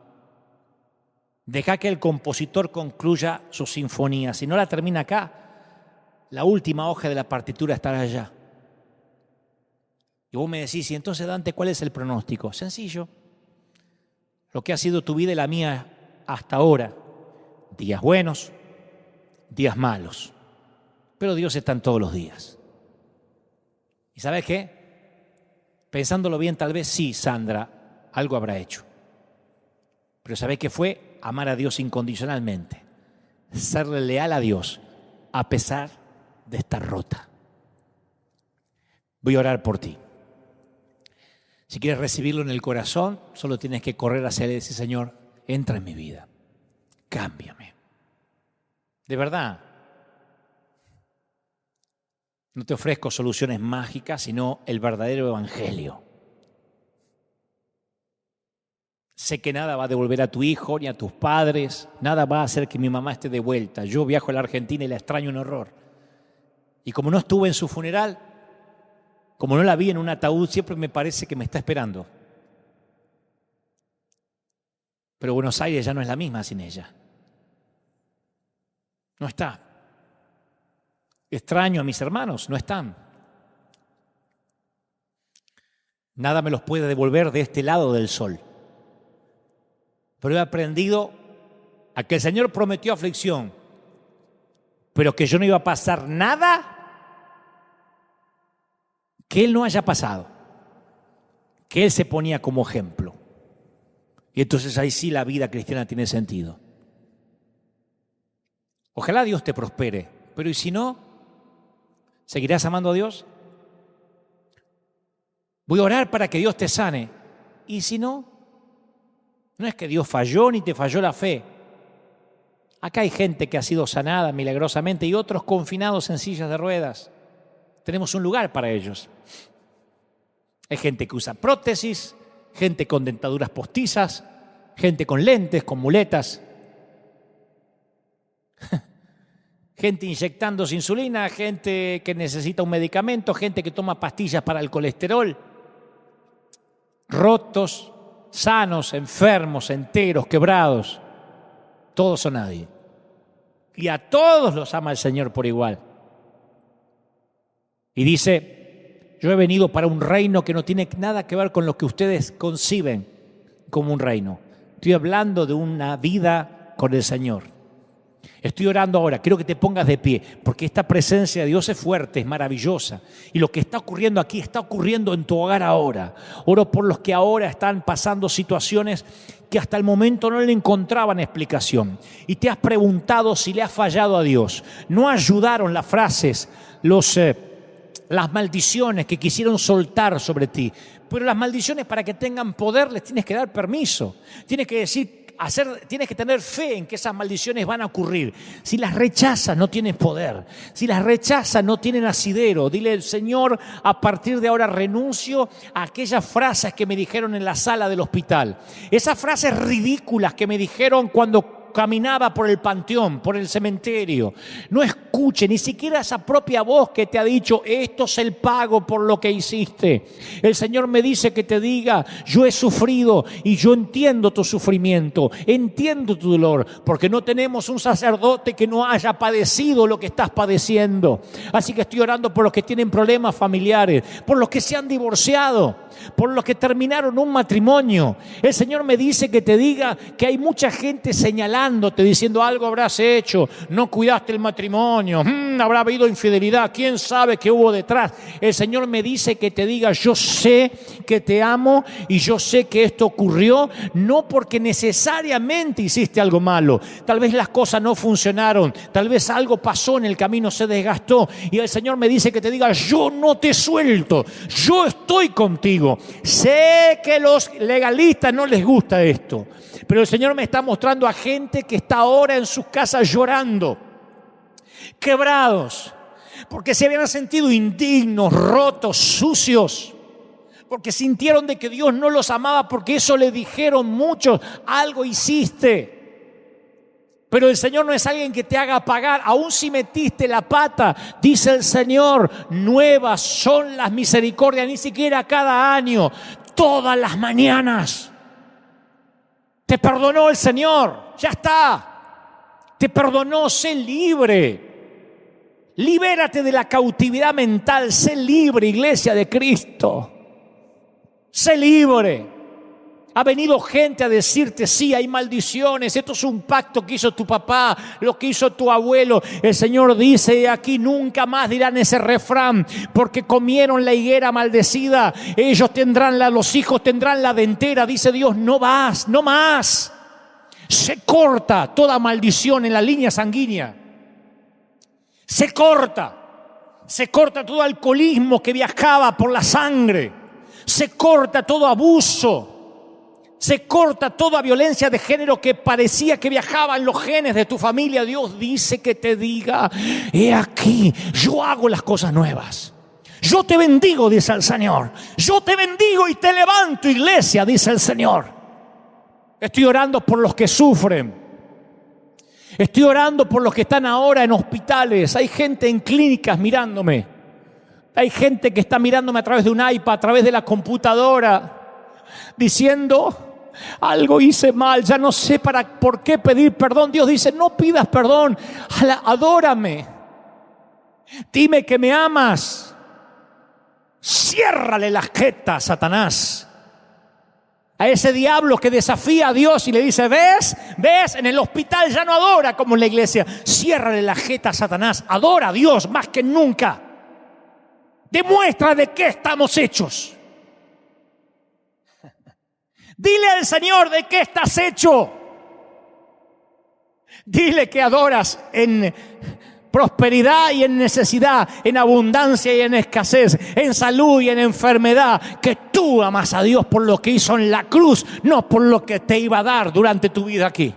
Speaker 1: Deja que el compositor concluya su sinfonía. Si no la termina acá, la última hoja de la partitura estará allá. Y vos me decís, y entonces, Dante, ¿cuál es el pronóstico? Sencillo. Lo que ha sido tu vida y la mía hasta ahora. Días buenos, días malos. Pero Dios está en todos los días. ¿Y sabes qué? Pensándolo bien, tal vez sí, Sandra, algo habrá hecho. Pero ¿sabés qué fue? Amar a Dios incondicionalmente. Serle leal a Dios a pesar de estar rota. Voy a orar por ti. Si quieres recibirlo en el corazón, solo tienes que correr hacia él y decir, Señor, entra en mi vida, cámbiame. De verdad, no te ofrezco soluciones mágicas, sino el verdadero evangelio. Sé que nada va a devolver a tu hijo ni a tus padres, nada va a hacer que mi mamá esté de vuelta. Yo viajo a la Argentina y la extraño un horror. Y como no estuve en su funeral, como no la vi en un ataúd, siempre me parece que me está esperando. Pero Buenos Aires ya no es la misma sin ella. No está. Extraño a mis hermanos, no están. Nada me los puede devolver de este lado del sol. Pero he aprendido a que el Señor prometió aflicción, pero que yo no iba a pasar nada que Él no haya pasado, que Él se ponía como ejemplo. Y entonces ahí sí la vida cristiana tiene sentido. Ojalá Dios te prospere, pero ¿y si no? ¿Seguirás amando a Dios? Voy a orar para que Dios te sane. ¿Y si no? No es que Dios falló ni te falló la fe. Acá hay gente que ha sido sanada milagrosamente y otros confinados en sillas de ruedas. Tenemos un lugar para ellos. Hay gente que usa prótesis, gente con dentaduras postizas, gente con lentes, con muletas, gente inyectándose insulina, gente que necesita un medicamento, gente que toma pastillas para el colesterol, rotos, sanos, enfermos, enteros, quebrados, todos o nadie. Y a todos los ama el Señor por igual. Y dice, yo he venido para un reino que no tiene nada que ver con lo que ustedes conciben como un reino. Estoy hablando de una vida con el Señor. Estoy orando ahora, quiero que te pongas de pie, porque esta presencia de Dios es fuerte, es maravillosa. Y lo que está ocurriendo aquí está ocurriendo en tu hogar ahora. Oro por los que ahora están pasando situaciones que hasta el momento no le encontraban explicación. Y te has preguntado si le has fallado a Dios. No ayudaron las frases, las maldiciones que quisieron soltar sobre ti. Pero las maldiciones, para que tengan poder, les tienes que dar permiso. Tienes que decir, tienes que tener fe en que esas maldiciones van a ocurrir. Si las rechazas, no tienes poder. Si las rechazas, no tienen asidero. Dile, Señor, a partir de ahora renuncio a aquellas frases que me dijeron en la sala del hospital. Esas frases ridículas que me dijeron cuando caminaba por el panteón, por el cementerio. No escuche ni siquiera esa propia voz que te ha dicho, esto es el pago por lo que hiciste. El Señor me dice que te diga, yo he sufrido y yo entiendo tu sufrimiento, entiendo tu dolor, porque no tenemos un sacerdote que no haya padecido lo que estás padeciendo. Así que estoy orando por los que tienen problemas familiares, por los que se han divorciado, por los que terminaron un matrimonio. El Señor me dice que te diga que hay mucha gente señalándote, diciendo algo habrás hecho, no cuidaste el matrimonio, habrá habido infidelidad, quién sabe qué hubo detrás. El Señor me dice que te diga, yo sé que te amo y yo sé que esto ocurrió no porque necesariamente hiciste algo malo. Tal vez las cosas no funcionaron, tal vez algo pasó en el camino, se desgastó, y el Señor me dice que te diga, yo no te suelto, yo estoy contigo. Sé que los legalistas no les gusta esto, pero el Señor me está mostrando a gente que está ahora en sus casas llorando, quebrados, porque se habían sentido indignos, rotos, sucios, porque sintieron de que Dios no los amaba, porque eso le dijeron muchos, algo hiciste. Pero el Señor no es alguien que te haga pagar, aun si metiste la pata, dice el Señor, nuevas son las misericordias, ni siquiera cada año, todas las mañanas. Te perdonó el Señor, ya está. Te perdonó, sé libre. Libérate de la cautividad mental, sé libre, iglesia de Cristo. Sé libre. Ha venido gente a decirte, sí, hay maldiciones, esto es un pacto que hizo tu papá, lo que hizo tu abuelo. El Señor dice, aquí nunca más dirán ese refrán, porque comieron la higuera maldecida, ellos tendrán los hijos tendrán la dentera. Dice Dios, no más, no más. Se corta toda maldición en la línea sanguínea. Se corta todo alcoholismo que viajaba por la sangre. Se corta todo abuso. Se corta toda violencia de género que parecía que viajaba en los genes de tu familia. Dios dice que te diga, he aquí, yo hago las cosas nuevas. Yo te bendigo, dice el Señor. Yo te bendigo y te levanto, iglesia, dice el Señor. Estoy orando por los que sufren. Estoy orando por los que están ahora en hospitales. Hay gente en clínicas mirándome. Hay gente que está mirándome a través de un iPad, a través de la computadora, diciendo, algo hice mal, ya no sé por qué pedir perdón. Dios dice, no pidas perdón, adórame. Dime que me amas. Ciérrale las jetas, Satanás, a ese diablo que desafía a Dios y le dice, ¿ves? En el hospital ya no adora como en la iglesia. Ciérrale la jeta a Satanás, adora a Dios más que nunca. Demuestra de qué estamos hechos. Dile al Señor de qué estás hecho. Dile que adoras en prosperidad y en necesidad, en abundancia y en escasez, en salud y en enfermedad, que tú amas a Dios por lo que hizo en la cruz, no por lo que te iba a dar durante tu vida aquí.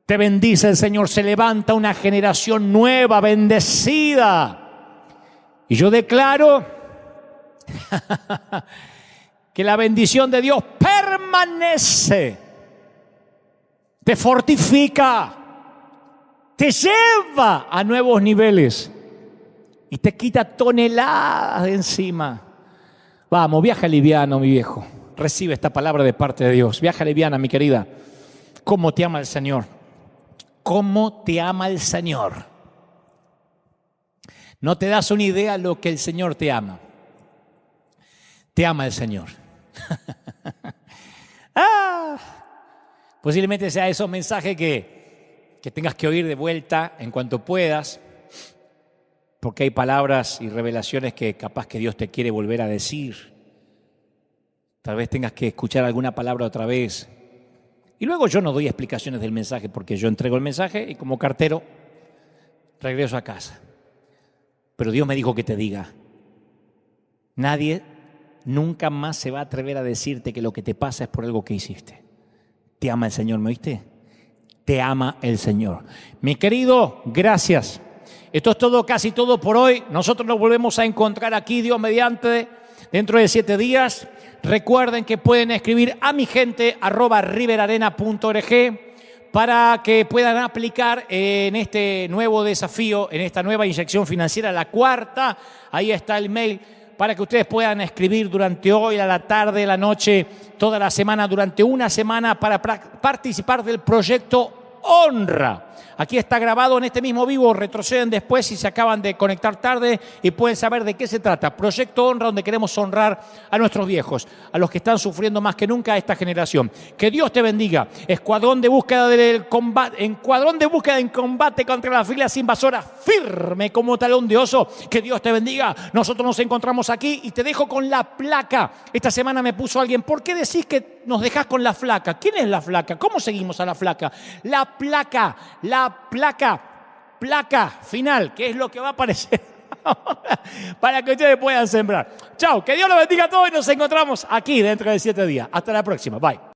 Speaker 1: Te bendice el Señor, se levanta una generación nueva, bendecida. Y yo declaro que la bendición de Dios permanece, te fortifica, te lleva a nuevos niveles y te quita toneladas de encima. Vamos, viaja liviano, mi viejo. Recibe esta palabra de parte de Dios. Viaja liviana, mi querida. ¿Cómo te ama el Señor? ¿Cómo te ama el Señor? No te das una idea lo que el Señor te ama. Te ama el Señor. Posiblemente sea esos mensajes que tengas que oír de vuelta en cuanto puedas, porque hay palabras y revelaciones que capaz que Dios te quiere volver a decir. Tal vez tengas que escuchar alguna palabra otra vez. Y luego yo no doy explicaciones del mensaje, porque yo entrego el mensaje y como cartero regreso a casa. Pero Dios me dijo que te diga, nadie nunca más se va a atrever a decirte que lo que te pasa es por algo que hiciste. Te ama el Señor, ¿me oíste? Te ama el Señor. Mi querido, gracias. Esto es todo, casi todo por hoy. Nosotros nos volvemos a encontrar aquí, Dios mediante, dentro de 7 días. Recuerden que pueden escribir a mi gente @riverarena.org para que puedan aplicar en este nuevo desafío, en esta nueva inyección financiera, la 4ª. Ahí está el mail para que ustedes puedan escribir durante hoy, a la tarde, la noche, toda la semana, durante una semana, para participar del proyecto Honra. Aquí está grabado en este mismo vivo, retroceden después si se acaban de conectar tarde y pueden saber de qué se trata. Proyecto Honra, donde queremos honrar a nuestros viejos, a los que están sufriendo más que nunca esta generación. Que Dios te bendiga. Escuadrón de búsqueda del combate, escuadrón de búsqueda en combate contra las filas invasoras, firme como talón de oso. Que Dios te bendiga. Nosotros nos encontramos aquí y te dejo con la placa. Esta semana me puso alguien, ¿por qué decís que nos dejás con la flaca? ¿Quién es la flaca? ¿Cómo seguimos a la flaca? La placa final, que es lo que va a aparecer para que ustedes puedan sembrar. Chao, que Dios los bendiga a todos y nos encontramos aquí dentro de 7 días. Hasta la próxima, bye.